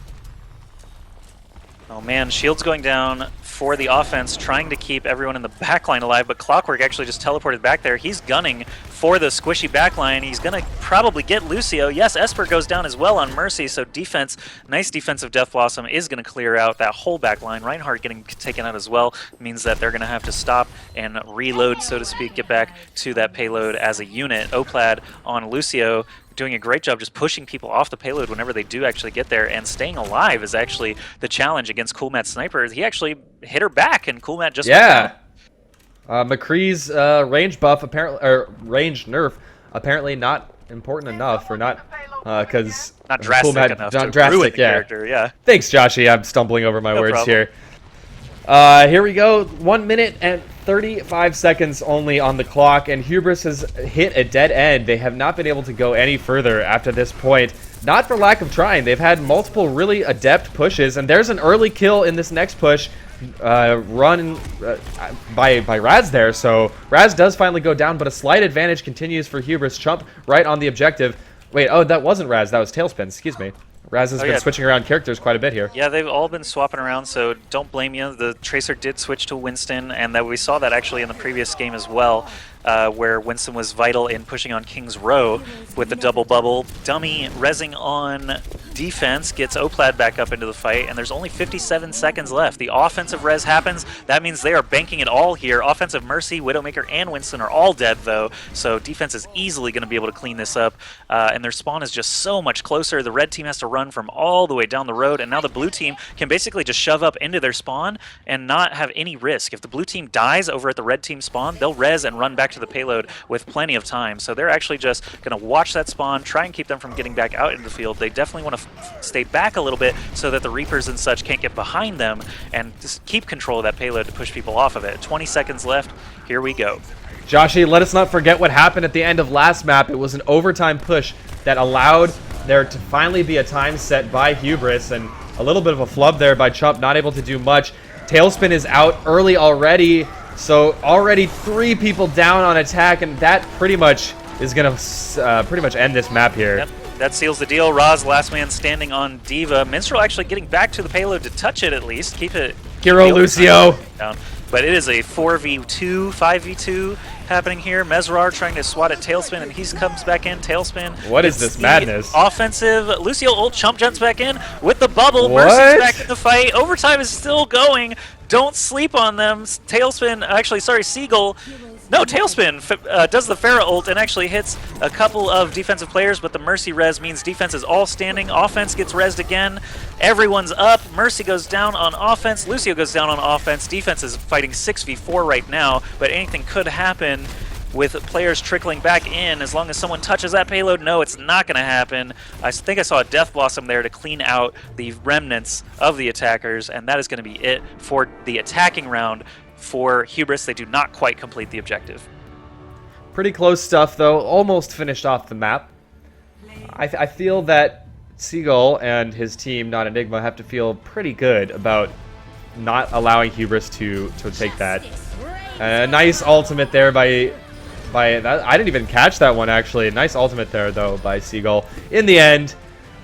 Oh man, shields going down for the offense, trying to keep everyone in the backline alive, but Clockwork actually just teleported back there. He's gunning for the squishy backline. He's going to probably get Lucio. Yes, Esper goes down as well on Mercy, so defense, nice defensive Death Blossom is going to clear out that whole backline. Reinhardt getting taken out as well means that they're going to have to stop and reload, so to speak, get back to that payload as a unit. Oplaid on Lucio, doing a great job just pushing people off the payload whenever they do actually get there, and staying alive is actually the challenge against Cool Matt's sniper. He actually hit her back, and Cool Matt just went down. McCree's range buff apparently, or range nerf apparently not important enough, or not because not drastic Cool Matt, enough not to drastic, ruin the character. Yeah. Thanks, Joshy. I'm stumbling over my words problem. here. Here we go. 1 minute and 35 seconds only on the clock, and Hubris has hit a dead end. They have not been able to go any further after this point. not for lack of trying. They've had multiple really adept pushes, and there's an early kill in this next push run by Raz there. So Raz does finally go down, but a slight advantage continues for Hubris. Chump right on the objective. Wait, oh, that wasn't Raz. That was Tailspin. Excuse me. Raz has been switching around characters quite a bit here. Yeah, they've all been swapping around, so don't blame you. The Tracer did switch to Winston, and that we saw that actually in the previous game as well, where Winston was vital in pushing on King's Row with the double bubble. Dummy rezzing on defense gets Oplaid back up into the fight, and there's only 57 seconds left. The offensive res happens. That means they are banking it all here. Offensive Mercy, Widowmaker, and Winston are all dead, though, so defense is easily going to be able to clean this up, and their spawn is just so much closer. The red team has to run from all the way down the road, and now the blue team can basically just shove up into their spawn and not have any risk. If the blue team dies over at the red team spawn, they'll res and run back to the payload with plenty of time. So they're actually just going to watch that spawn, try and keep them from getting back out into the field. They definitely want to stay back a little bit so that the Reapers and such can't get behind them, and just keep control of that payload to push people off of it. 20 seconds left. Here we go. Joshy, let us not forget what happened at the end of last map. It was an overtime push that allowed there to finally be a time set by Hubris, and a little bit of a flub there by Chump, not able to do much. Tailspin is out early already, so already 3 people down on attack, and that pretty much is going to pretty much end this map here. Yep. That seals the deal. Raz, last man standing on Diva. Minstrill actually getting back to the payload to touch it at least. Keep it. Hero Lucio. Down. But it is a 4v2, 5v2 happening here. Mesr trying to swat at Tailspin, and he comes back in. Tailspin. What is this madness? Offensive. Lucio ult Chump jumps back in with the bubble. What? Mercy's back in the fight. Overtime is still going. Don't sleep on them. Tailspin, actually, sorry, Seagull. No, Tailspin does the Pharah ult and actually hits a couple of defensive players, but the Mercy res means defense is all standing. Offense gets rezzed again. Everyone's up. Mercy goes down on offense. Lucio goes down on offense. Defense is fighting 6v4 right now, but anything could happen with players trickling back in as long as someone touches that payload. No, it's not going to happen. I think I saw a Death Blossom there to clean out the remnants of the attackers, and that is going to be it for the attacking round. For Hubris, they do not quite complete the objective. Pretty close stuff, though. Almost finished off the map. I feel that Seagull and his team, NotEnigma, have to feel pretty good about not allowing Hubris to take that. Nice ultimate there by that. I didn't even catch that one, actually. Nice ultimate there, though, by Seagull. In the end,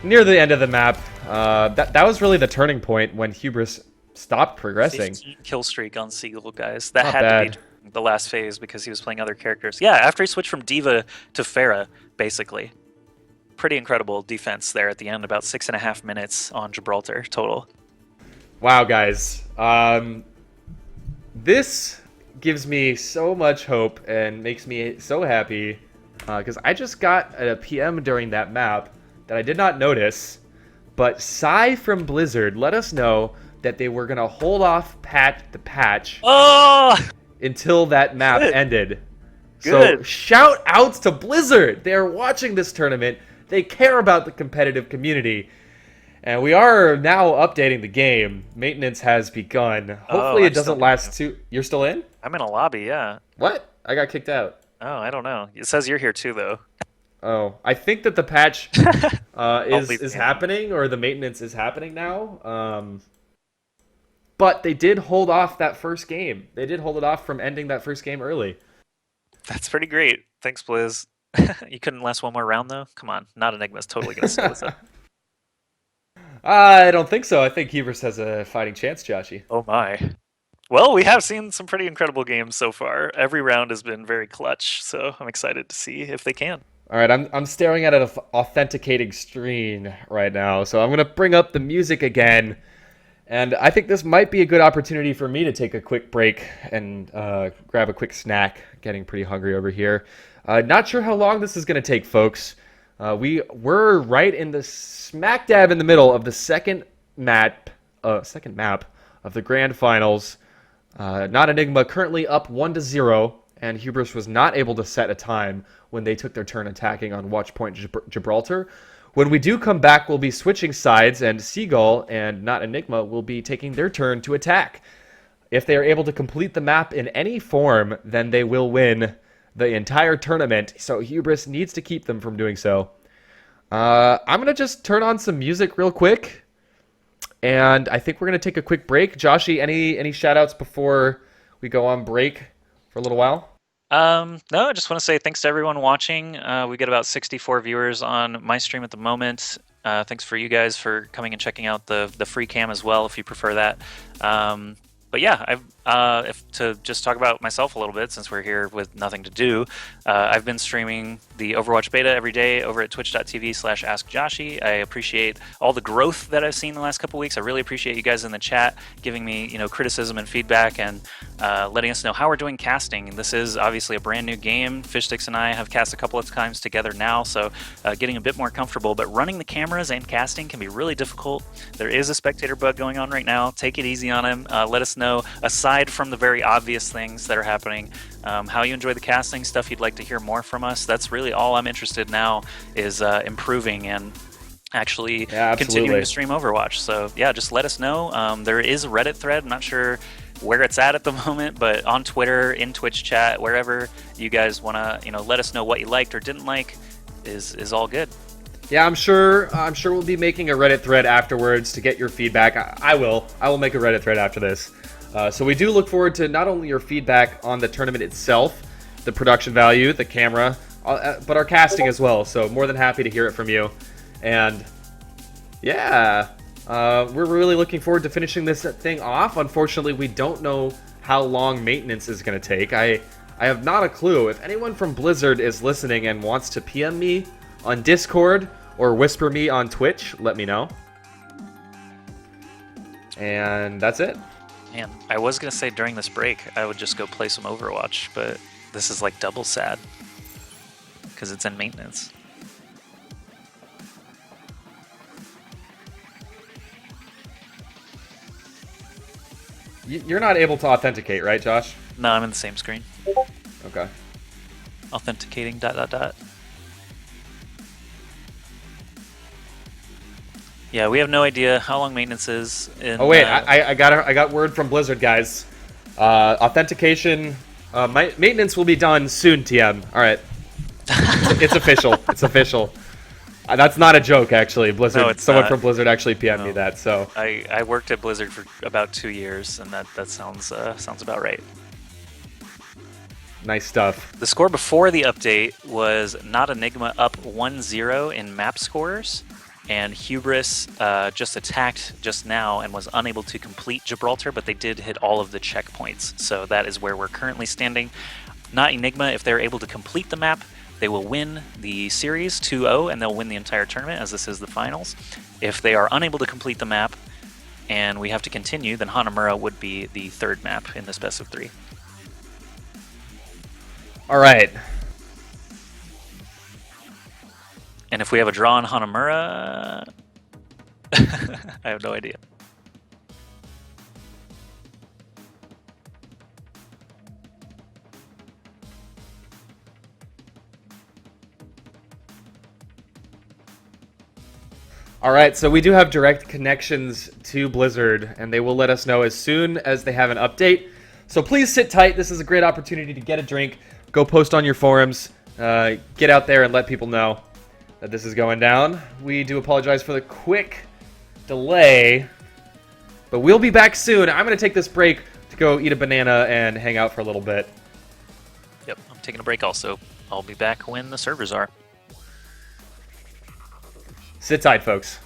near the end of the map, that was really the turning point when Hubris stopped progressing. 15 kill streak on Seagull, guys. That had to be the last phase because he was playing other characters. Yeah, after he switched from Diva to Pharah, basically. Pretty incredible defense there at the end, about 6.5 minutes on Gibraltar total. Wow, guys. This gives me so much hope and makes me so happy because I just got a PM during that map that I did not notice, but Sai from Blizzard let us know that they were going to hold off the patch until that map ended. Good. So shout outs to Blizzard. They are watching this tournament. They care about the competitive community. And we are now updating the game. Maintenance has begun. Hopefully it doesn't last too... You're still in? I'm in a lobby, yeah. What? I got kicked out. Oh, I don't know. It says you're here too, though. Oh, I think that the patch is happening, or the maintenance is happening now. But they did hold off that first game. They did hold it off from ending that first game early. That's pretty great. Thanks, Blizz. You couldn't last one more round, though? Come on. NotEnigma's totally going to slow this up. I don't think so. I think Hubris has a fighting chance, Joshy. Oh, my. Well, we have seen some pretty incredible games so far. Every round has been very clutch, so I'm excited to see if they can. All right, I'm staring at an authenticating screen right now, so I'm going to bring up the music again. And I think this might be a good opportunity for me to take a quick break and grab a quick snack. Getting pretty hungry over here. Not sure how long this is going to take, folks. We're right in the smack dab in the middle of the second map of the grand finals. NotEnigma currently up 1-0, and Hubris was not able to set a time when they took their turn attacking on Watchpoint Gibraltar. When we do come back, we'll be switching sides, and Seagull and NotEnigma will be taking their turn to attack. If they are able to complete the map in any form, then they will win the entire tournament, so Hubris needs to keep them from doing so. I'm gonna just turn on some music real quick, and I think we're gonna take a quick break. Joshy, any shout outs before we go on break for a little while? No, I just want to say thanks to everyone watching. We get about 64 viewers on my stream at the moment. Thanks for you guys for coming and checking out the free cam as well, if you prefer that. But yeah, if to just talk about myself a little bit, since we're here with nothing to do, I've been streaming the Overwatch beta every day over at twitch.tv/AskJoshy. I appreciate all the growth that I've seen the last couple weeks. I really appreciate you guys in the chat giving me, criticism and feedback, and letting us know how we're doing casting. This is obviously a brand new game. FishStix and I have cast a couple of times together now, so getting a bit more comfortable. But running the cameras and casting can be really difficult. There is a spectator bug going on right now. Take it easy on him. Let us know, aside from the very obvious things that are happening, how you enjoy the casting, stuff you'd like to hear more from us. That's really all I'm interested now, is improving and actually continuing to stream Overwatch. So yeah, just let us know. There is a Reddit thread. I'm not sure where it's at the moment, but on Twitter, in Twitch chat, wherever you guys want to, let us know what you liked or didn't like, is all good. Yeah, I'm sure we'll be making a Reddit thread afterwards to get your feedback. I will make a Reddit thread after this. So we do look forward to not only your feedback on the tournament itself, the production value, the camera, but our casting as well. So more than happy to hear it from you. And yeah, we're really looking forward to finishing this thing off. Unfortunately, we don't know how long maintenance is going to take. I have not a clue. If anyone from Blizzard is listening and wants to PM me on Discord or whisper me on Twitch, let me know. And that's it. Man, I was going to say during this break, I would just go play some Overwatch, but this is like double sad because it's in maintenance. You're not able to authenticate, right, Josh? No, I'm in the same screen. Okay. Authenticating ... Yeah, we have no idea how long maintenance is. Oh wait, I got word from Blizzard, guys. Authentication, maintenance will be done soon. TM. All right, it's official. It's official. That's not a joke, actually. Blizzard. No, someone from Blizzard actually PM'd me that. So I worked at Blizzard for about 2 years, and that sounds about right. Nice stuff. The score before the update was NotEnigma up 1-0 in map scores. And Hubris just attacked just now and was unable to complete Gibraltar, but they did hit all of the checkpoints. So that is where we're currently standing. NotEnigma, if they're able to complete the map, they will win the series 2-0, and they'll win the entire tournament, as this is the finals. If they are unable to complete the map and we have to continue, then Hanamura would be the third map in this best of 3. All right. And if we have a draw on Hanamura, I have no idea. All right, so we do have direct connections to Blizzard, and they will let us know as soon as they have an update. So please sit tight. This is a great opportunity to get a drink, go post on your forums, get out there and let people know that this is going down. We do apologize for the quick delay, but we'll be back soon. I'm going to take this break to go eat a banana and hang out for a little bit. Yep, I'm taking a break also. I'll be back when the servers are. Sit tight, folks.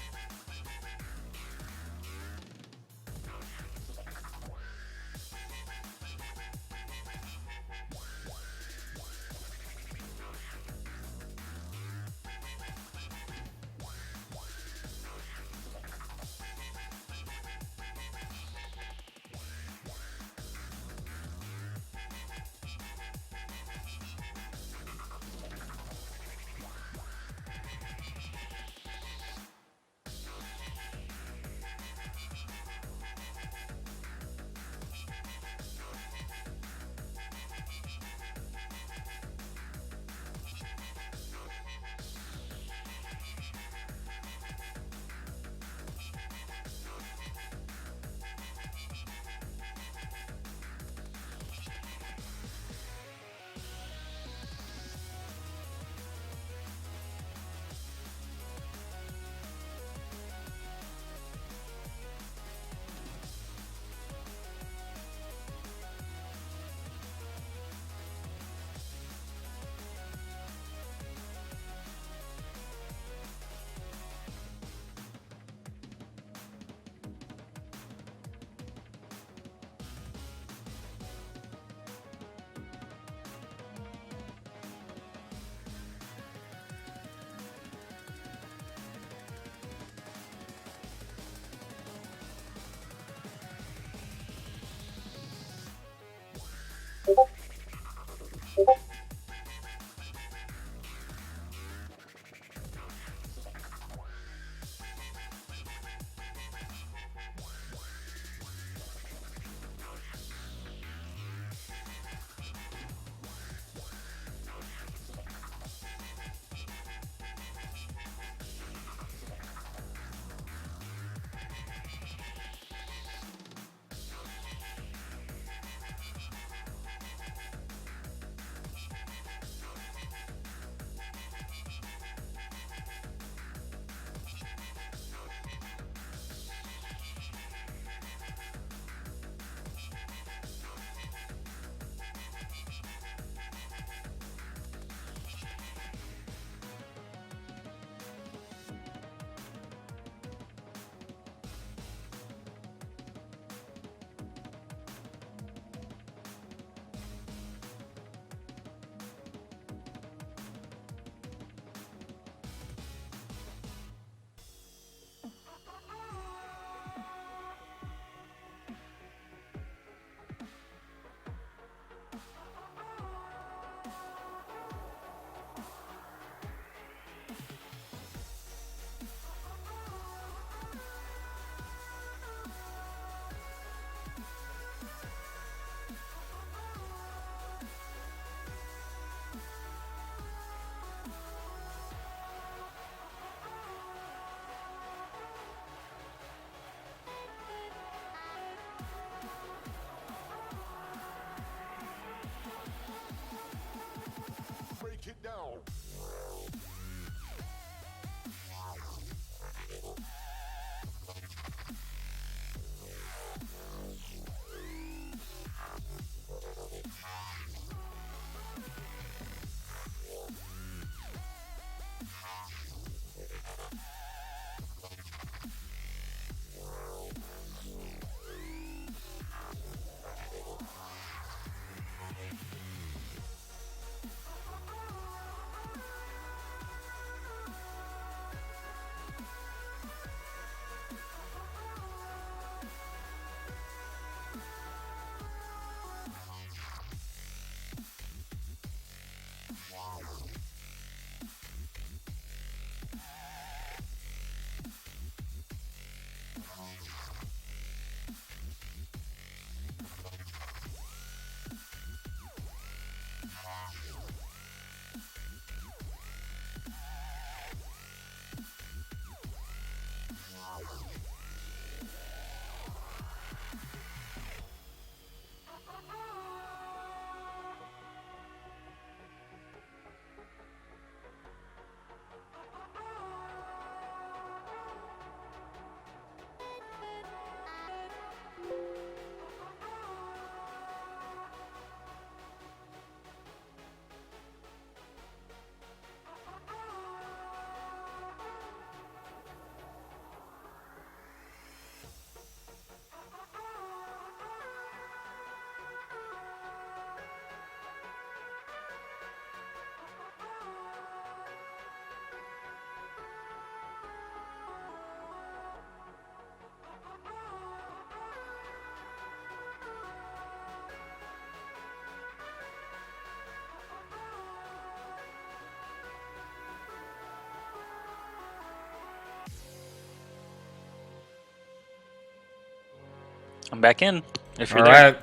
I'm back in. If you're All there. right.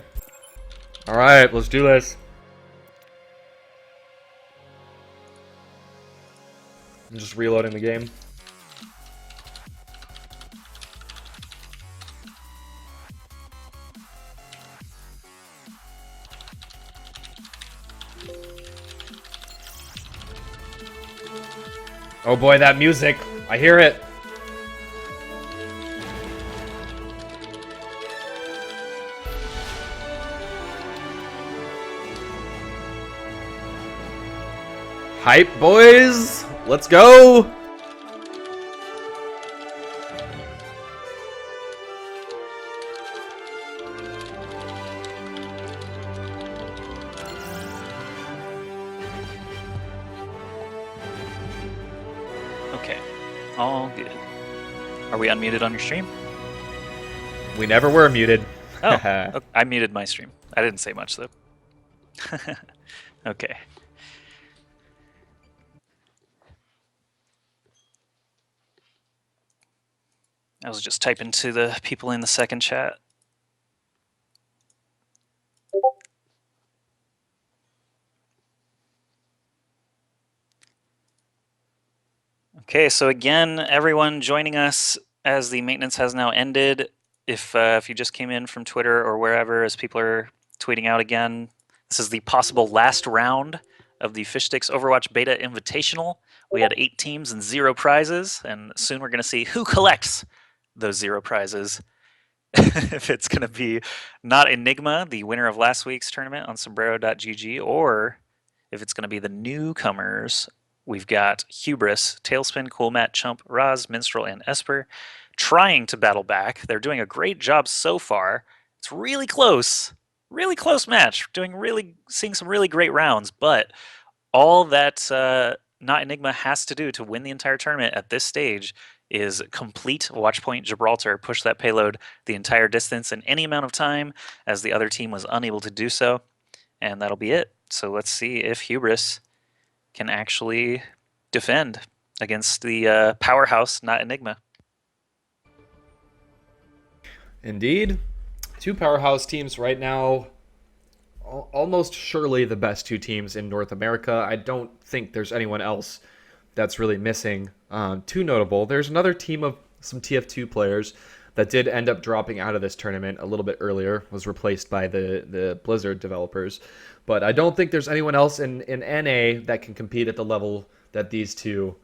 All right, let's do this. I'm just reloading the game. Oh boy, that music. I hear it. Hype, boys. Let's go. Okay. All good. Are we unmuted on your stream? We never were muted. Oh, okay. I muted my stream. I didn't say much, though. Okay. I was just typing to the people in the second chat. Okay, so again, everyone joining us as the maintenance has now ended. If you just came in from Twitter or wherever, as people are tweeting out again, this is the possible last round of the FishStix Overwatch Beta Invitational. We had 8 teams and 0 prizes, and soon we're going to see who collects those 0 prizes. If it's going to be NotEnigma, the winner of last week's tournament on sombrero.gg, or if it's going to be the newcomers. We've got Hubris, Tailspin, Coolmat, Chump, Raz, Minstrill, and Esper trying to battle back. They're doing a great job so far. It's really close match. Seeing some really great rounds, but all that NotEnigma has to do to win the entire tournament at this stage is complete Watchpoint Gibraltar, push that payload the entire distance in any amount of time, as the other team was unable to do so, and that'll be it. So let's see if Hubris can actually defend against the powerhouse NotEnigma. Indeed. 2 powerhouse teams right now. Almost surely the best 2 teams in North America. I don't think there's anyone else that's really missing. Too notable. There's another team of some TF2 players that did end up dropping out of this tournament a little bit earlier, was replaced by the Blizzard developers. But I don't think there's anyone else in NA that can compete at the level that these 2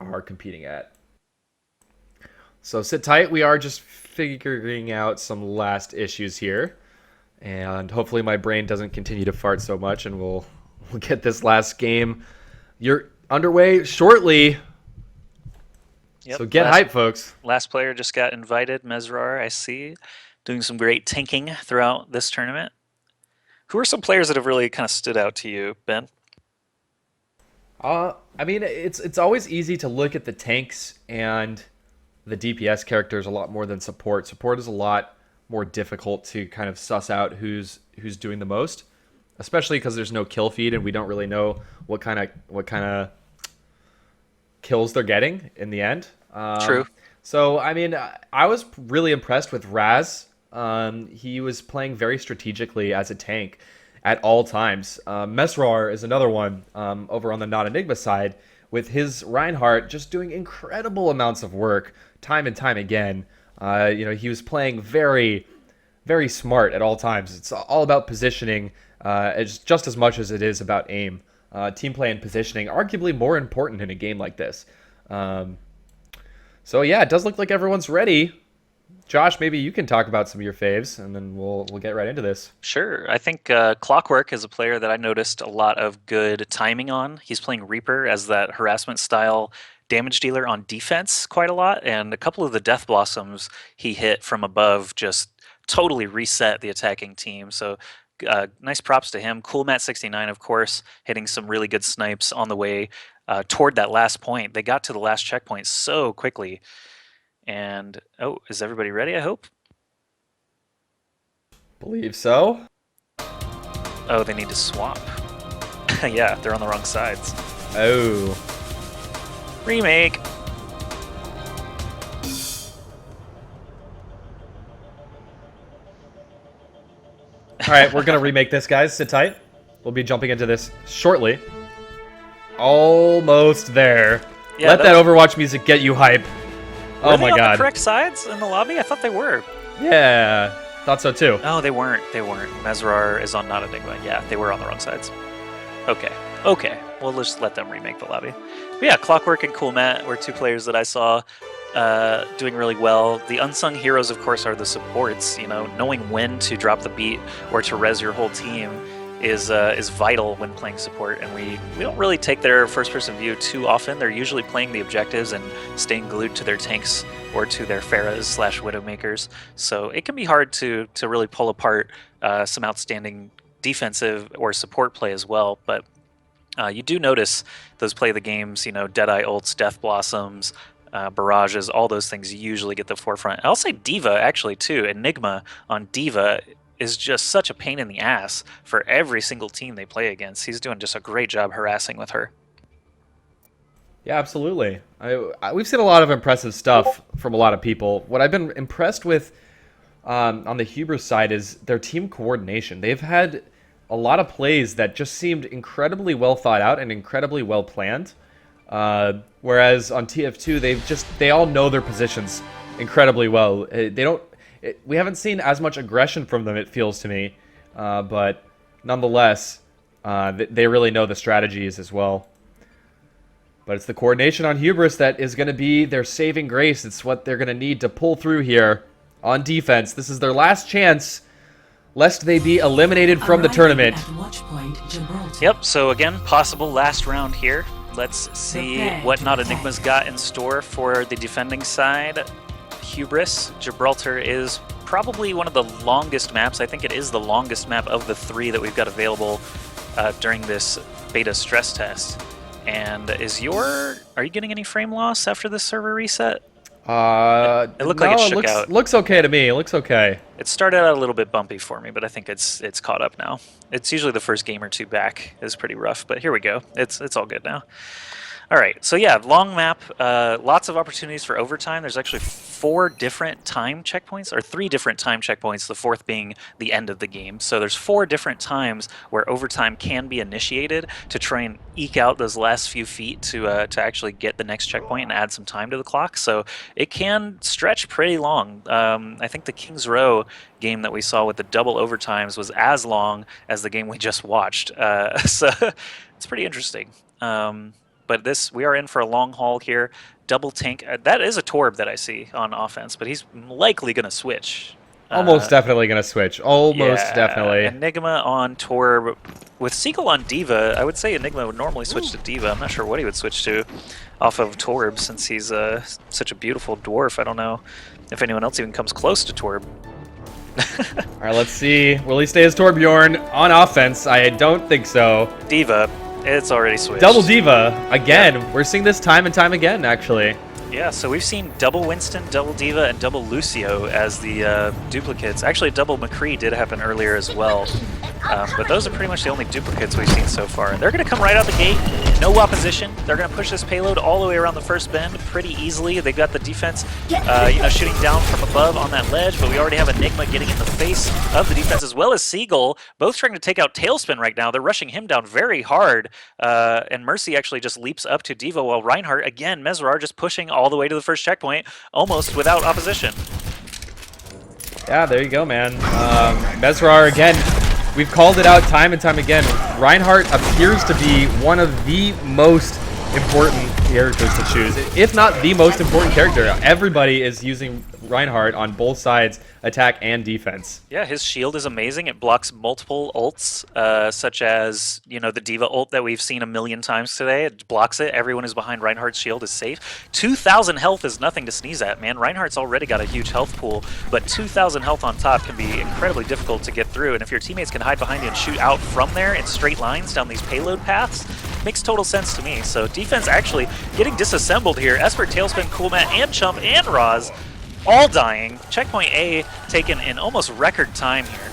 are competing at. So sit tight. We are just figuring out some last issues here. And hopefully my brain doesn't continue to fart so much, and we'll get this last game. You're underway shortly. Yep, so get hype, folks. Last player just got invited, Mesr, I see, doing some great tanking throughout this tournament. Who are some players that have really kind of stood out to you, Ben? I mean, it's always easy to look at the tanks and the DPS characters a lot more than support. Support is a lot more difficult to kind of suss out who's doing the most, especially because there's no kill feed and we don't really know what kind of kills they're getting in the end. True. So I mean, I was really impressed with Raz. He was playing very strategically as a tank at all times. Mesr is another one over on the NotEnigma side, with his Reinhardt just doing incredible amounts of work time and time again. He was playing very, very smart at all times. It's all about positioning, it's just as much as it is about aim. Team play and positioning, arguably more important in a game like this. So yeah, it does look like everyone's ready. Josh, maybe you can talk about some of your faves, and then we'll get right into this. Sure. I think Clockwork is a player that I noticed a lot of good timing on. He's playing Reaper as that harassment style damage dealer on defense quite a lot, and a couple of the Death Blossoms he hit from above just totally reset the attacking team. So nice props to him. Coolmat69, of course, hitting some really good snipes on the way toward that last point. They got to the last checkpoint so quickly. And, oh, is everybody ready, I hope? Believe so. Oh, they need to swap. Yeah, they're on the wrong sides. Oh. Remake! All right, we're going to remake this, guys. Sit tight. We'll be jumping into this shortly. Almost there. Yeah, Let that Overwatch music get you hype. Oh my on god. The correct sides in the lobby? I thought they were. Yeah, thought so too. Oh, they weren't. They weren't. Mesr is on NotEnigma. Yeah, they were on the wrong sides. Okay. Okay. We'll just let them remake the lobby. But yeah, Clockwork and Cool Matt were 2 players that I saw doing really well. The unsung heroes, of course, are the supports. You know, knowing when to drop the beat or to res your whole team is vital when playing support, and we don't really take their first-person view too often. They're usually playing the objectives and staying glued to their tanks or to their Pharahs / Widowmakers. So it can be hard to really pull apart some outstanding defensive or support play as well. But you do notice those play the games, you know, Deadeye ults, Death Blossoms, barrages, all those things usually get the forefront. I'll say Diva actually too. Enigma on Diva is just such a pain in the ass for every single team they play against. He's doing just a great job harassing with her. Yeah, absolutely. We've seen a lot of impressive stuff from a lot of people. What I've been impressed with on the Hubris side is their team coordination. They've had a lot of plays that just seemed incredibly well thought out and incredibly well planned. Whereas on TF2, they all know their positions incredibly well. We haven't seen as much aggression from them, it feels to me, but nonetheless, they really know the strategies as well. But it's the coordination on Hubris that is going to be their saving grace. It's what they're going to need to pull through here on defense. This is their last chance, lest they be eliminated from the tournament. Yep, so again, possible last round here. Let's see what NotEnigma's got in store for the defending side. Hubris. Gibraltar is probably one of the longest maps. I think it is the longest map of the 3 that we've got available during this beta stress test. And are you getting any frame loss after this server reset? It looked like it shook out. Looks okay to me. It looks okay. It started out a little bit bumpy for me, but I think it's caught up now. It's usually the first game or 2 back is pretty rough, but here we go. It's all good now. All right, so yeah, long map, lots of opportunities for overtime. There's actually 4 different time checkpoints, or 3 different time checkpoints, the 4th being the end of the game. So there's 4 different times where overtime can be initiated to try and eke out those last few feet to actually get the next checkpoint and add some time to the clock. So it can stretch pretty long. I think the King's Row game that we saw with the double overtimes was as long as the game we just watched. So it's pretty interesting. But we are in for a long haul here. Double tank. That is a Torb that I see on offense, but he's likely going to switch. Almost definitely going to switch. Almost definitely. Enigma on Torb. With Seagull on Diva, I would say Enigma would normally switch to Diva. I'm not sure what he would switch to off of Torb since he's such a beautiful dwarf. I don't know if anyone else even comes close to Torb. All right, let's see. Will he stay as Torbjorn on offense? I don't think so. Diva. It's already switched. Double Diva. Again. Yeah. We're seeing this time and time again, actually. Yeah, so we've seen double Winston, double Diva, and double Lucio as the duplicates. Actually, double McCree did happen earlier as well. But those are pretty much the only duplicates we've seen so far. They're going to come right out the gate, no opposition. They're going to push this payload all the way around the first bend pretty easily. They've got the defense, shooting down from above on that ledge, but we already have Enigma getting in the face of the defense, as well as Seagull, both trying to take out Tailspin right now. They're rushing him down very hard, and Mercy actually just leaps up to Diva, while Reinhardt, again, Mesr just pushing all the way to the first checkpoint, almost without opposition. Yeah, there you go, man. Mesr again. We've called it out time and time again. Reinhardt appears to be one of the most important characters to choose, if not the most important character. Everybody is using Reinhardt on both sides, attack and defense. Yeah, his shield is amazing. It blocks multiple ults, such as, the Diva ult that we've seen a million times today. It blocks it. Everyone who's behind Reinhardt's shield is safe. 2,000 health is nothing to sneeze at, man. Reinhardt's already got a huge health pool, but 2,000 health on top can be incredibly difficult to get through, and if your teammates can hide behind you and shoot out from there in straight lines down these payload paths, makes total sense to me. So defense actually getting disassembled here. Esper, Tailspin, Coolmat, and Chump, and Roz all dying. Checkpoint A taken in almost record time here.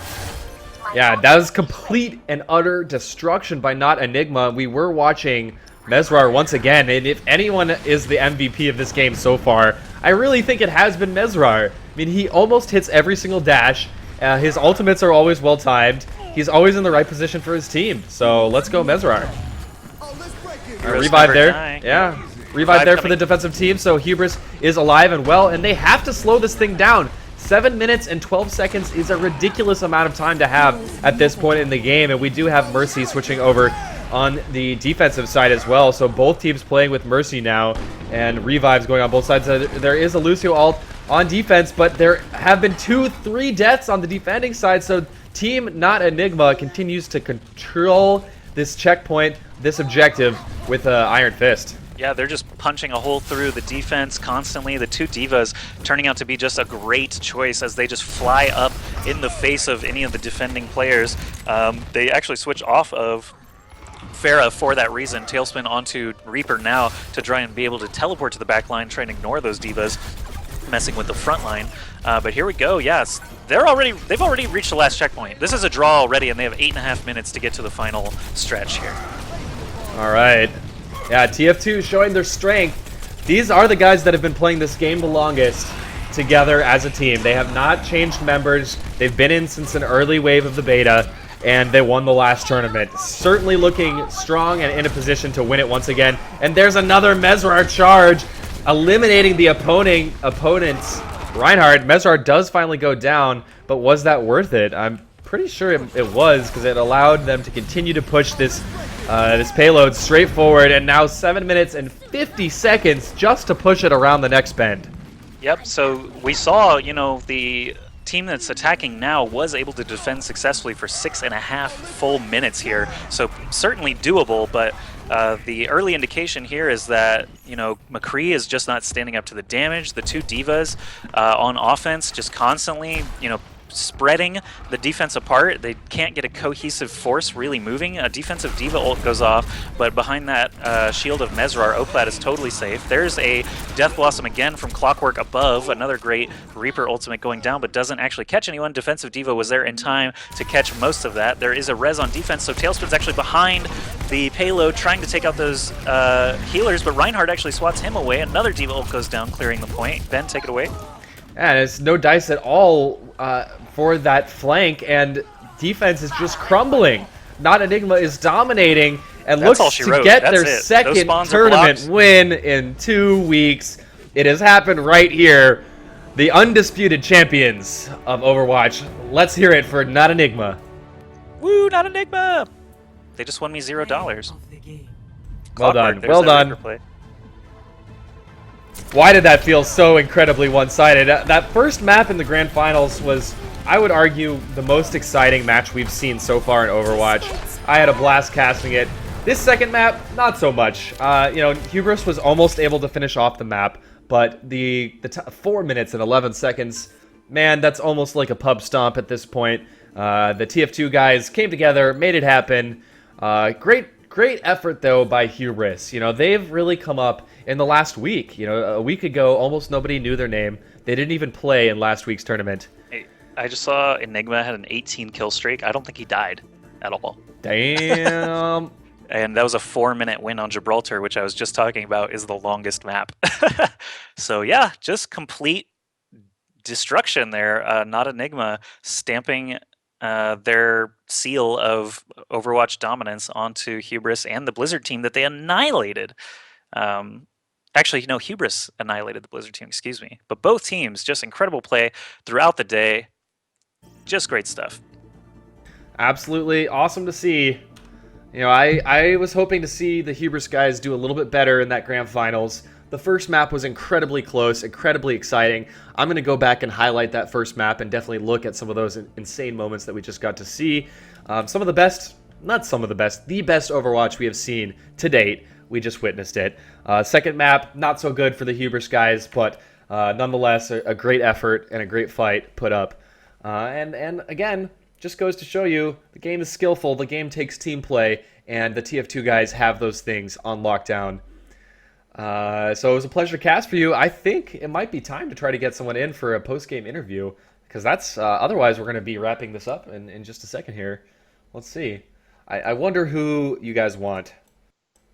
Yeah, that was complete and utter destruction by NotEnigma. We were watching Mesr once again, and if anyone is the MVP of this game so far, I really think it has been Mesr. I mean, he almost hits every single dash, His ultimates are always well timed. He's always in the right position for his team. So let's go Mesr. Revive there. Die. Yeah. Revive there for the coming. defensive team. So Hubris is alive and well, and they have to slow this thing down. 7 minutes and 12 seconds is a ridiculous amount of time to have at this point in the game, and we do have Mercy switching over on the defensive side as well. So both teams playing with Mercy now, and revives going on both sides. There is a Lucio ult on defense, but there have been 2-3 deaths on the defending side. So Team NotEnigma continues to control this checkpoint, this objective with Iron Fist. Yeah, they're just punching a hole through the defense constantly. The two divas turning out to be just a great choice as they just fly up in the face of any of the defending players. They actually switch off of Pharah for that reason. Tailspin onto Reaper now to try and be able to teleport to the back line, try and ignore those divas, messing with the front line. But here we go. Yes, they've already reached the last checkpoint. This is a draw already, and they have 8.5 minutes to get to the final stretch here. All right. Yeah, TF2 showing their strength. These are the guys that have been playing this game the longest together as a team. They have not changed members. They've been in since an early wave of the beta, and they won the last tournament. Certainly looking strong and in a position to win it once again. And there's another Mesr charge, eliminating the opponent's Reinhardt. Mesr does finally go down, but was that worth it? I'm pretty sure it was, because it allowed them to continue to push this payload straight forward, and now 7 minutes and 50 seconds just to push it around the next bend. Yep, so we saw, the team that's attacking now was able to defend successfully for 6.5 full minutes here, so certainly doable, but the early indication here is that, McCree is just not standing up to the damage. The two divas on offense just constantly, spreading the defense apart. They can't get a cohesive force really moving. A defensive diva ult goes off, but behind that shield of Mesr, Oplaid is totally safe. There's a Death Blossom again from Clockwork above. Another great Reaper ultimate going down, but doesn't actually catch anyone. Defensive diva was there in time to catch most of that. There is a res on defense, so Tailspin's actually behind the payload trying to take out those healers, but Reinhardt actually swats him away. Another diva ult goes down, clearing the point. Ben, take it away. And it's no dice at all for that flank, and defense is just crumbling. NotEnigma is dominating and That's looks to get their second tournament win in 2 weeks. It has happened right here. The undisputed champions of Overwatch. Let's hear it for NotEnigma. Woo, NotEnigma! They just won me $0. Well done. Clockwork, Well done. Why did that feel so incredibly one-sided? That first map in the grand finals was, I would argue, the most exciting match we've seen so far in Overwatch. I had a blast casting it. This second map, not so much. Hubris was almost able to finish off the map, but the 4 minutes and 11 seconds, man, that's almost like a pub stomp at this point. The TF2 guys came together, made it happen. Great effort, though, by Hubris. They've really come up in the last week. A week ago, almost nobody knew their name. They didn't even play in last week's tournament. Hey, I just saw Enigma had an 18 kill streak. I don't think he died at all. Damn. And that was a 4-minute win on Gibraltar, which I was just talking about is the longest map. So yeah, just complete destruction there. NotEnigma stamping their seal of Overwatch dominance onto Hubris and the Blizzard team that they annihilated. Actually, Hubris annihilated the Blizzard team, excuse me. But both teams, just incredible play throughout the day. Just great stuff. Absolutely awesome to see. I was hoping to see the Hubris guys do a little bit better in that grand finals. The first map was incredibly close, incredibly exciting. I'm going to go back and highlight that first map and definitely look at some of those insane moments that we just got to see. Some of the best, not some of the best, the best Overwatch we have seen to date. We just witnessed it. Second map, not so good for the Hubris guys, but nonetheless, a great effort and a great fight put up. And again, just goes to show you the game is skillful, the game takes team play, and the TF2 guys have those things on lockdown. So it was a pleasure to cast for you. I think it might be time to try to get someone in for a post-game interview, because that's otherwise we're going to be wrapping this up in just a second here. Let's see. I wonder who you guys want.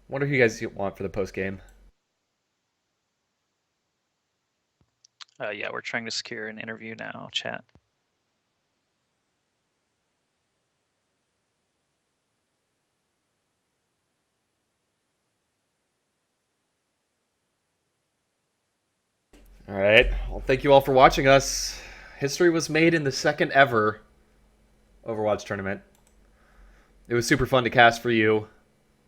Wonder who you guys want for the post-game. Yeah, we're trying to secure an interview now, chat. All right. Well, thank you all for watching us. History was made in the second ever Overwatch tournament. It was super fun to cast for you.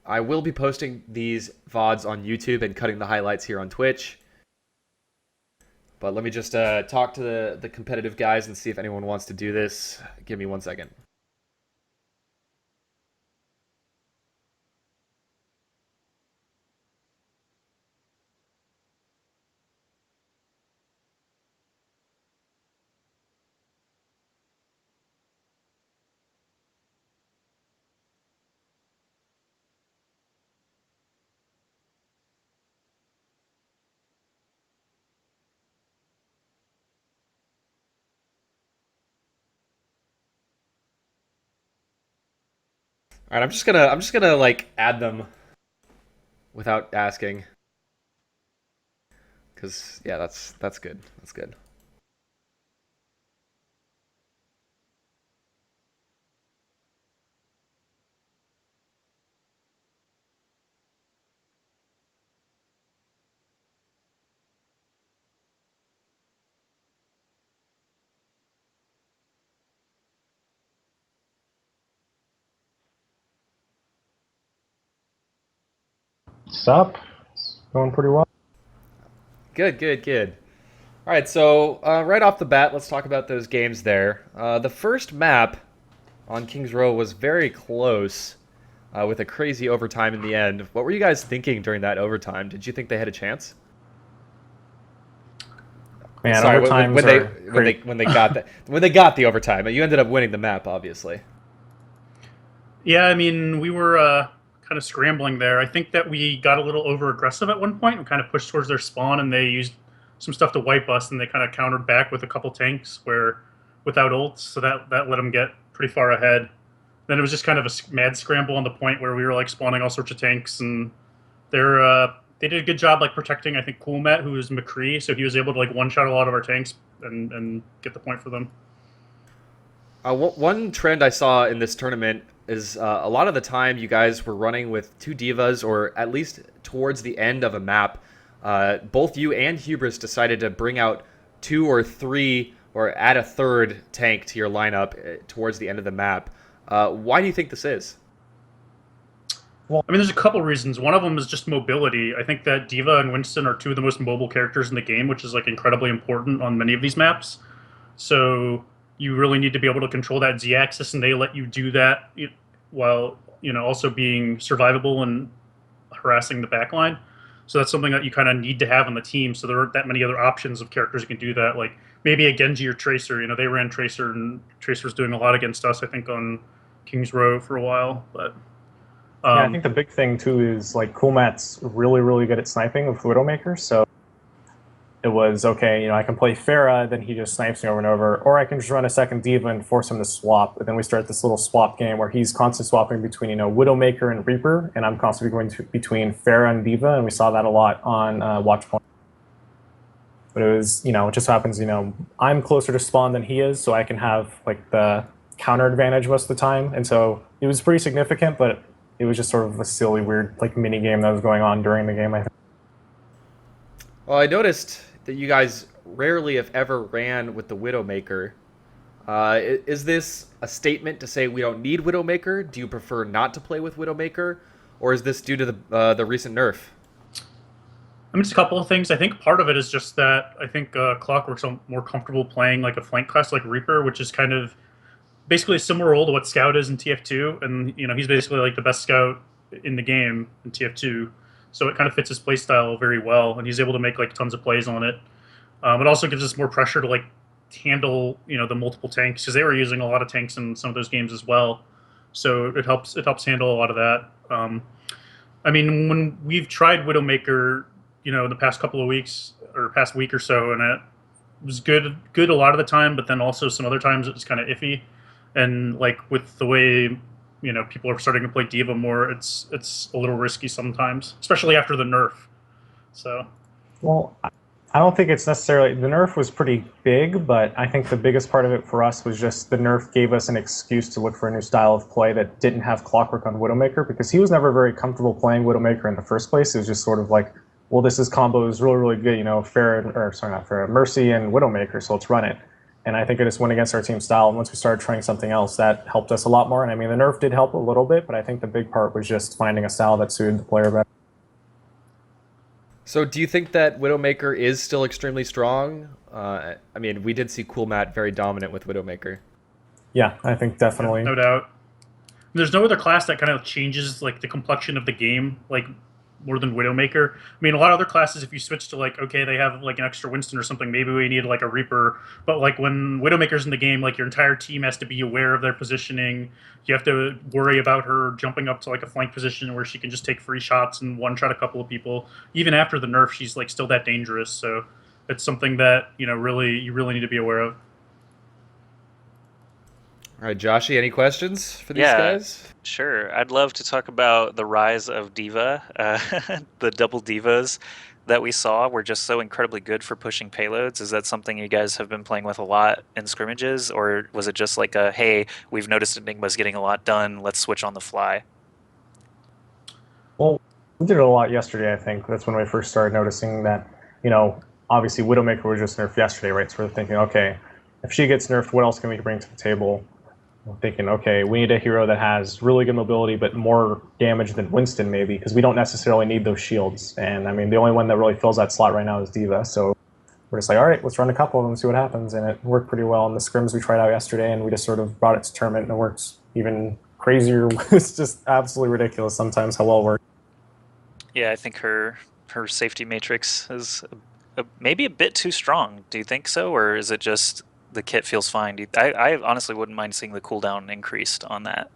I will be posting these VODs on YouTube and cutting the highlights here on Twitch. But let me just talk to the competitive guys and see if anyone wants to do this. Give me 1 second. All right, I'm just gonna like add them without asking, because yeah, that's good. That's good. Sup? It's going pretty well. Good, good, good. All right, so right off the bat, let's talk about those games there. The first map on Kings Row was very close, with a crazy overtime in the end. What were you guys thinking during that overtime? Did you think they had a chance? Man, Sorry, overtimes when they got when they got the overtime, you ended up winning the map, obviously. Yeah, I mean, we were kind of scrambling there. I think that we got a little over aggressive at one point. We kind of pushed towards their spawn, and they used some stuff to wipe us, and they kind of countered back with a couple tanks where without ults, so that let them get pretty far ahead. Then it was just kind of a mad scramble on the point where we were like spawning all sorts of tanks, and they did a good job like protecting. I think Coolmat, who was McCree, so he was able to like one shot a lot of our tanks and get the point for them. One trend I saw in this tournament is a lot of the time you guys were running with two divas, or at least towards the end of a map. Both you and Hubris decided to bring out 2 or 3 or add a third tank to your lineup towards the end of the map. Why do you think this is? Well, I mean, there's a couple reasons. One of them is just mobility. I think that Diva and Winston are 2 of the most mobile characters in the game, which is like incredibly important on many of these maps. So you really need to be able to control that Z-axis, and they let you do that while also being survivable and harassing the backline. So that's something that you kind of need to have on the team. So there aren't that many other options of characters who can do that. Like maybe a Genji or Tracer. They ran Tracer, and Tracer's doing a lot against us, I think, on Kings Row for a while. But yeah, I think the big thing too is like Coolmat's really, really good at sniping with Widowmaker. So it was okay. I can play Pharah, then he just snipes me over and over, or I can just run a second Diva and force him to swap. And then we start this little swap game where he's constantly swapping between Widowmaker and Reaper, and I'm constantly going between Pharah and Diva, and we saw that a lot on Watchpoint. But it was it just happens I'm closer to spawn than he is, so I can have like the counter advantage most of the time, and so it was pretty significant, but it was just sort of a silly, weird like mini game that was going on during the game, I think. Well, I noticed that you guys rarely, if ever, ran with the Widowmaker. Is this a statement to say we don't need Widowmaker? Do you prefer not to play with Widowmaker? Or is this due to the recent nerf? I mean, it's a couple of things. I think part of it is just that I think Clockwork's more comfortable playing like a flank class like Reaper, which is kind of basically a similar role to what Scout is in TF2. And, he's basically like the best Scout in the game in TF2. So it kind of fits his playstyle very well, and he's able to make like tons of plays on it. It also gives us more pressure to like handle the multiple tanks, because they were using a lot of tanks in some of those games as well. So it helps handle a lot of that. I mean, when we've tried Widowmaker, in the past couple of weeks or past week or so, and it was good a lot of the time, but then also some other times it was kind of iffy. And like with the way people are starting to play Diva more, it's a little risky sometimes, especially after the nerf. So, well, I don't think it's necessarily the nerf was pretty big, but I think the biggest part of it for us was just the nerf gave us an excuse to look for a new style of play that didn't have Clockwork on Widowmaker, because he was never very comfortable playing Widowmaker in the first place. It was just sort of like well, this combo is really, really good, Mercy and Widowmaker, so let's run it. And I think it just went against our team style. And once we started trying something else, that helped us a lot more. And I mean, the nerf did help a little bit, but I think the big part was just finding a style that suited the player better. So do you think that Widowmaker is still extremely strong? I mean, we did see Cool Matt very dominant with Widowmaker. Yeah, I think definitely. No doubt. There's no other class that kind of changes like the complexion of the game like more than Widowmaker. I mean, a lot of other classes, if you switch to like, okay, they have like an extra Winston or something, maybe we need like a Reaper. But like when Widowmaker's in the game, like your entire team has to be aware of their positioning. You have to worry about her jumping up to like a flank position where she can just take free shots and one-shot a couple of people. Even after the nerf, she's like still that dangerous. So it's something that you really need to be aware of. All right, Joshy, any questions for these Yeah. guys? Sure. I'd love to talk about the rise of Diva. The double Divas that we saw were just so incredibly good for pushing payloads. Is that something you guys have been playing with a lot in scrimmages, or was it just like a, hey, we've noticed Enigma's getting a lot done, let's switch on the fly? Well, we did it a lot yesterday, I think. That's when we first started noticing that, obviously Widowmaker was just nerfed yesterday, right? So we're thinking, okay, if she gets nerfed, what else can we bring to the table? We're thinking, okay, we need a hero that has really good mobility, but more damage than Winston, maybe, because we don't necessarily need those shields. And I mean, the only one that really fills that slot right now is Diva. So we're just like, all right, let's run a couple of them and see what happens. And it worked pretty well in the scrims we tried out yesterday, and we just sort of brought it to tournament, and it works even crazier. It's just absolutely ridiculous sometimes how well it works. Yeah, I think her safety matrix is maybe a bit too strong. Do you think so, or is it just the kit feels fine? I honestly wouldn't mind seeing the cooldown increased on that.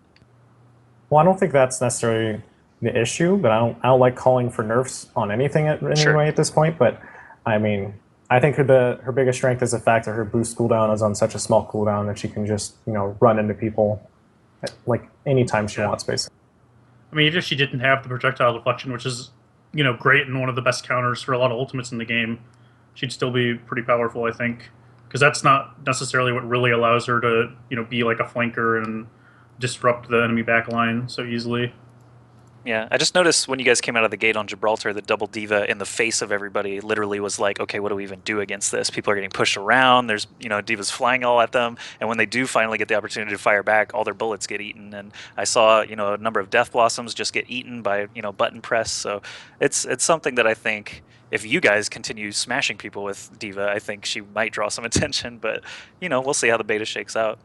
Well, I don't think that's necessarily the issue, but I don't like calling for nerfs on anything anyway at this point. But I mean, I think her biggest strength is the fact that her boost cooldown is on such a small cooldown that she can just run into people like anytime she wants, basically. I mean, even if she didn't have the projectile deflection, which is great and one of the best counters for a lot of ultimates in the game, she'd still be pretty powerful, I think. Because that's not necessarily what really allows her to, be like a flanker and disrupt the enemy backline so easily. Yeah, I just noticed when you guys came out of the gate on Gibraltar, the double Diva in the face of everybody literally was like, okay, what do we even do against this? People are getting pushed around. There's, Divas flying all at them. And when they do finally get the opportunity to fire back, all their bullets get eaten. And I saw, a number of Death Blossoms just get eaten by, button press. So it's something that I think if you guys continue smashing people with Diva, I think she might draw some attention. But, we'll see how the beta shakes out.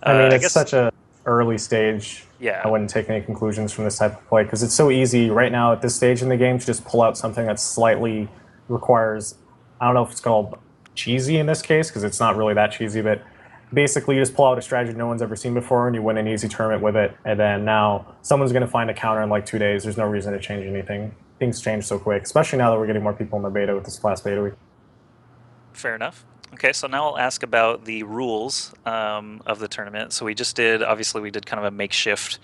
I mean, it's such a early stage. Yeah. I wouldn't take any conclusions from this type of play because it's so easy right now at this stage in the game to just pull out something that slightly requires, I don't know if it's called cheesy in this case because it's not really that cheesy, but basically you just pull out a strategy no one's ever seen before and you win an easy tournament with it. And then now someone's going to find a counter in like 2 days. There's no reason to change anything. Things change so quick, especially now that we're getting more people in the beta with this class beta week. Fair enough. Okay, so now I'll ask about the rules of the tournament. So we did kind of a makeshift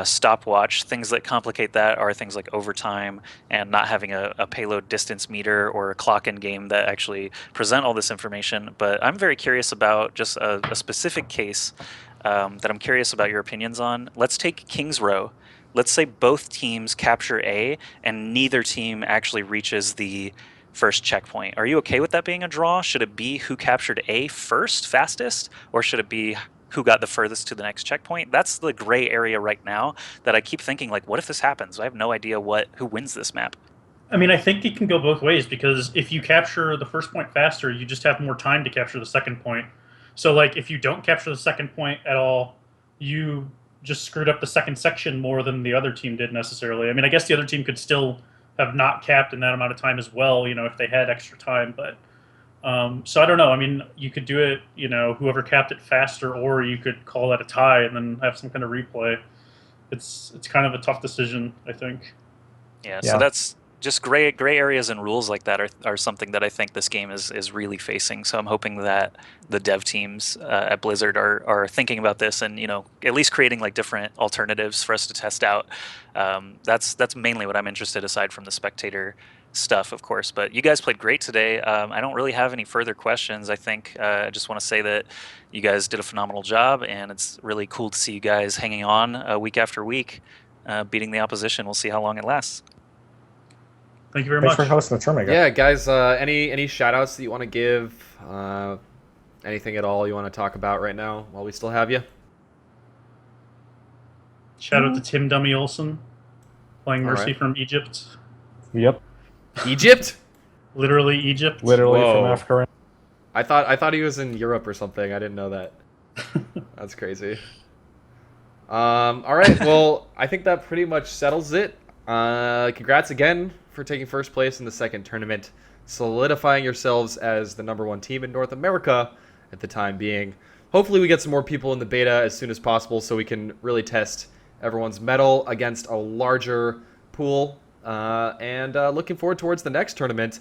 stopwatch. Things that complicate that are things like overtime and not having a payload distance meter or a clock in game that actually present all this information. But I'm very curious about just a specific case that I'm curious about your opinions on. Let's take King's Row. Let's say both teams capture A and neither team actually reaches the first checkpoint. Are you okay with that being a draw? Should it be who captured A first, fastest, or should it be who got the furthest to the next checkpoint? That's the gray area right now that I keep thinking, like, what if this happens? I have no idea who wins this map. I mean, I think it can go both ways because if you capture the first point faster, you just have more time to capture the second point. So, like, if you don't capture the second point at all, you just screwed up the second section more than the other team did necessarily. I mean, I guess the other team could still have not capped in that amount of time as well, if they had extra time. But so I don't know. I mean, you could do it, whoever capped it faster, or you could call that a tie and then have some kind of replay. It's kind of a tough decision, I think. Yeah. So that's just gray areas and rules like that are something that I think this game is really facing. So I'm hoping that the dev teams at Blizzard are thinking about this and at least creating like different alternatives for us to test out. That's mainly what I'm interested, aside from the spectator stuff, of course. But you guys played great today. I don't really have any further questions. I think I just want to say that you guys did a phenomenal job, and it's really cool to see you guys hanging on week after week, beating the opposition. We'll see how long it lasts. Thank you very Thanks much. for hosting the tournament, guys. Yeah, guys. Any shout outs that you want to give? Anything at all you want to talk about right now while we still have you? Shout out to Tim Dummy Olsen, playing All Mercy right. from Egypt. Yep. Egypt? Literally Egypt. Literally from Whoa. Africa. I thought he was in Europe or something. I didn't know that. That's crazy. All right. Well, I think that pretty much settles it. Congrats again for taking first place in the second tournament, solidifying yourselves as the #1 team in North America at the time being. Hopefully we get some more people in the beta as soon as possible so we can really test everyone's mettle against a larger pool. And looking forward towards the next tournament,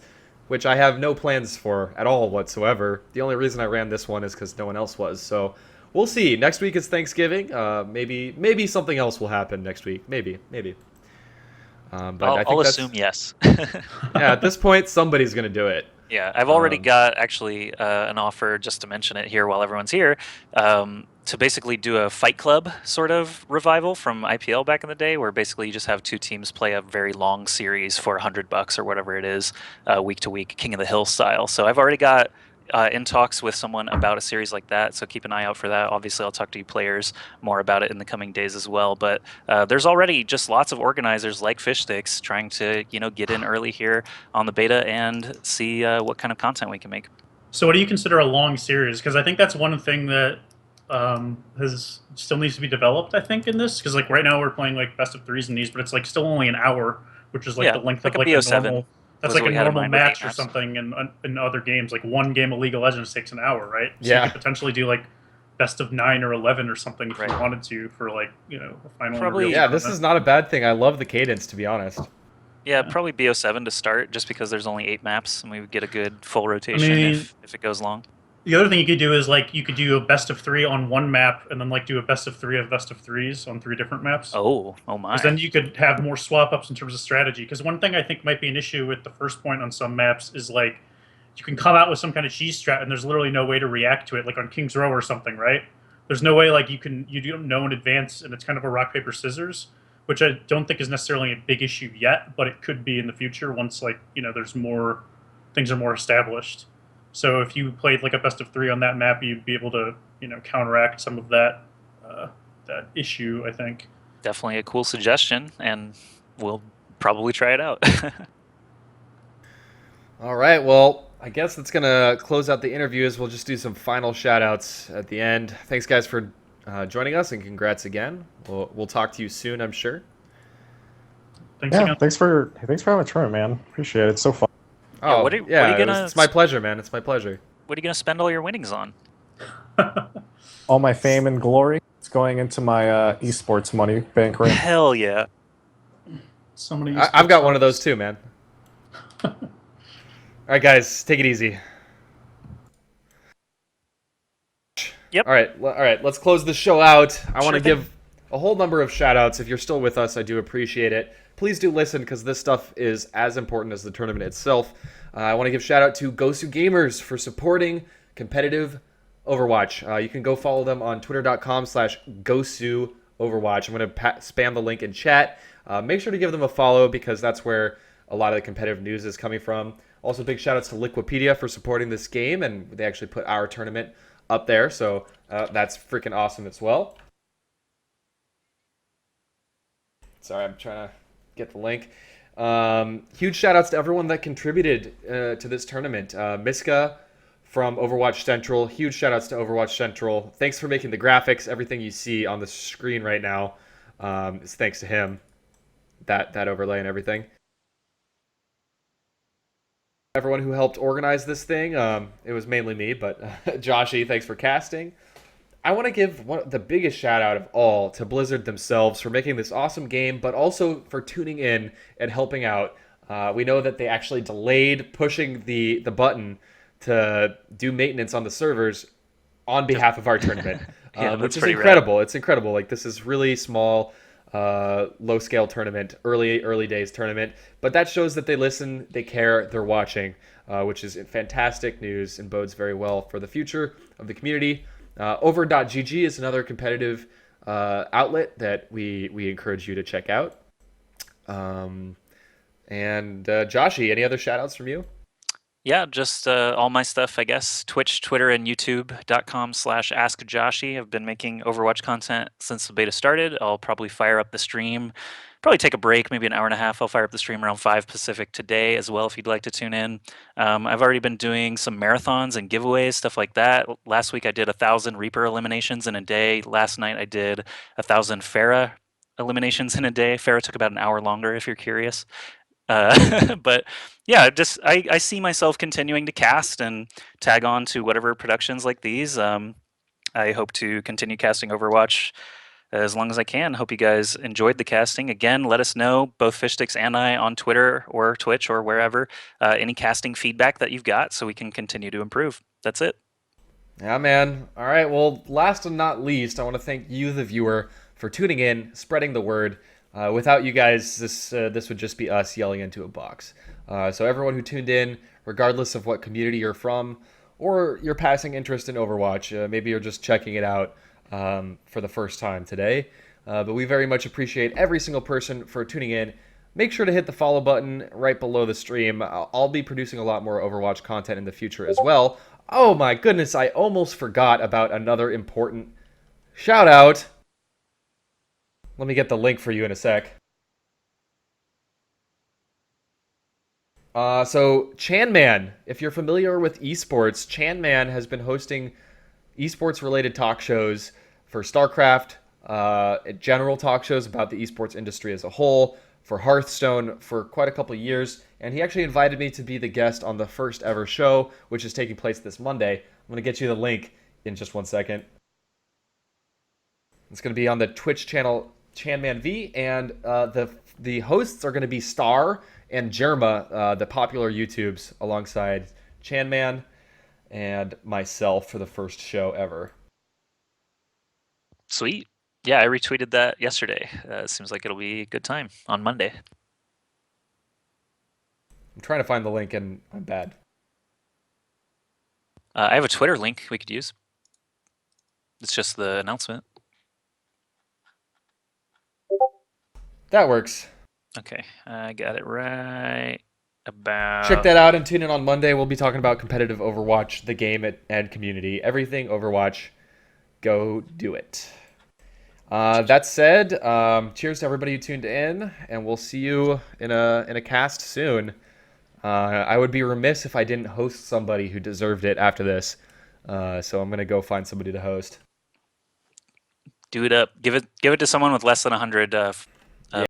which I have no plans for at all whatsoever. The only reason I ran this one is because no one else was. So we'll see. Next week is Thanksgiving. Maybe something else will happen next week. Maybe. But I think I'll that's, assume yes. yeah, at this point, somebody's going to do it. Yeah, I've already got actually an offer, just to mention it here while everyone's here, to basically do a Fight Club sort of revival from IPL back in the day, where basically you just have two teams play a very long series for $100 or whatever it is, week to week, King of the Hill style. So I've already got in talks with someone about a series like that, so keep an eye out for that. Obviously, I'll talk to you players more about it in the coming days as well. But there's already just lots of organizers like FishStix trying to get in early here on the beta and see what kind of content we can make. So, what do you consider a long series? Because I think that's one thing that has still needs to be developed. I think in this, because like right now we're playing like best of threes in these, but it's like still only an hour, which is like the length like of like a a BO7. normal. That's Was like what a we had in normal mind with 8 match or maps. something in other games. Like one game of League of Legends takes an hour, right? So Yeah. you could potentially do like best of 9 or 11 or something if Right. you wanted to for like a final. Probably- reveal Yeah, this tournament. is not a bad thing. I love the cadence, to be honest. Yeah, probably BO7 to start, just because there's only 8 maps and we would get a good full rotation mean- if it goes long. The other thing you could do is like you could do a best of 3 on one map and then like do a best of 3 of best of 3s on 3 different maps. Oh my. Because then you could have more swap ups in terms of strategy. Because one thing I think might be an issue with the first point on some maps is like you can come out with some kind of cheese strat and there's literally no way to react to it, like on King's Row or something, right? There's no way like you don't know in advance, and it's kind of a rock paper scissors, which I don't think is necessarily a big issue yet, but it could be in the future once like there's more things are more established. So if you played like a best of 3 on that map, you'd be able to counteract some of that issue, I think. Definitely a cool suggestion, and we'll probably try it out. All right, well, I guess that's going to close out the interviews. We'll just do some final shout-outs at the end. Thanks, guys, for joining us, and congrats again. We'll talk to you soon, I'm sure. Thanks Yeah, again. thanks for having a tournament, man. Appreciate it. It's so fun. Yeah, Oh, what are you yeah, gonna- it's my pleasure, man. It's my pleasure. What are you going to spend all your winnings on? All my fame and glory is going into my esports money bank right. Hell yeah. Somebody. I've got one of those too, man. All right, guys, take it easy. Yep. All right. Let's close the show out. I want to Sure thing. give a whole number of shout-outs. If you're still with us, I do appreciate it. Please do listen because this stuff is as important as the tournament itself. I want to give shout-out to Gosu Gamers for supporting competitive Overwatch. You can go follow them on twitter.com/GosuOverwatch. I'm going to spam the link in chat. Make sure to give them a follow because that's where a lot of the competitive news is coming from. Also, big shout-outs to Liquipedia for supporting this game, and they actually put our tournament up there, so that's freaking awesome as well. Sorry, I'm trying to get the link. Huge shout-outs to everyone that contributed to this tournament. Miska from Overwatch Central. Huge shout-outs to Overwatch Central. Thanks for making the graphics. Everything you see on the screen right now is thanks to him. That overlay and everything. Everyone who helped organize this thing. It was mainly me, but Joshy, thanks for casting. I want to give the biggest shout out of all to Blizzard themselves for making this awesome game, but also for tuning in and helping out. We know that they actually delayed pushing the button to do maintenance on the servers on behalf of our tournament, Yeah, which that's is pretty incredible. It's incredible. Like, this is really small, low scale tournament, early days tournament, but that shows that they listen, they care, they're watching, which is fantastic news and bodes very well for the future of the community. Over.gg is another competitive outlet that we encourage you to check out. And And Joshy, any other shout-outs from you? Yeah, just all my stuff, I guess. Twitch, Twitter, and YouTube.com/AskJoshy. I've been making Overwatch content since the beta started. I'll probably fire up the stream, probably take a break, maybe an hour and a half. I'll fire up the stream around 5 Pacific today as well if you'd like to tune in. I've already been doing some marathons and giveaways, stuff like that. Last week I did 1,000 Reaper eliminations in a day. Last night I did 1,000 Pharah eliminations in a day. Pharah took about an hour longer if you're curious. But yeah, just I see myself continuing to cast and tag on to whatever productions like these. I hope to continue casting Overwatch as long as I can. Hope you guys enjoyed the casting. Again, let us know, both FishStix and I, on Twitter or Twitch or wherever, any casting feedback that you've got so we can continue to improve. That's it. Yeah, man. All right. Well, last and not least, I want to thank you, the viewer, for tuning in, spreading the word. Without you guys, this would just be us yelling into a box. So everyone who tuned in, regardless of what community you're from, or your passing interest in Overwatch, maybe you're just checking it out for the first time today. But we very much appreciate every single person for tuning in. Make sure to hit the follow button right below the stream. I'll be producing a lot more Overwatch content in the future as well. Oh my goodness, I almost forgot about another important shout out. Let me get the link for you in a sec. So Chanman, if you're familiar with esports, Chanman has been hosting esports-related talk shows for StarCraft, general talk shows about the esports industry as a whole, for Hearthstone for quite a couple of years, and he actually invited me to be the guest on the first ever show, which is taking place this Monday. I'm going to get you the link in just 1 second. It's going to be on the Twitch channel ChanmanV, and the hosts are going to be Star and Jerma, the popular YouTubes, alongside Chanman and myself for the first show ever. Sweet. Yeah, I retweeted that yesterday. Seems like it'll be a good time on Monday. I'm trying to find the link, and I'm bad. I have a Twitter link we could use. It's just the announcement. That works. Okay, I got it right about... Check that out and tune in on Monday. We'll be talking about competitive Overwatch, the game and community. Everything Overwatch. Go do it. That said, cheers to everybody who tuned in, and we'll see you in a cast soon. I would be remiss if I didn't host somebody who deserved it after this. So I'm gonna go find somebody to host. Do it up. Give it to someone with less than 100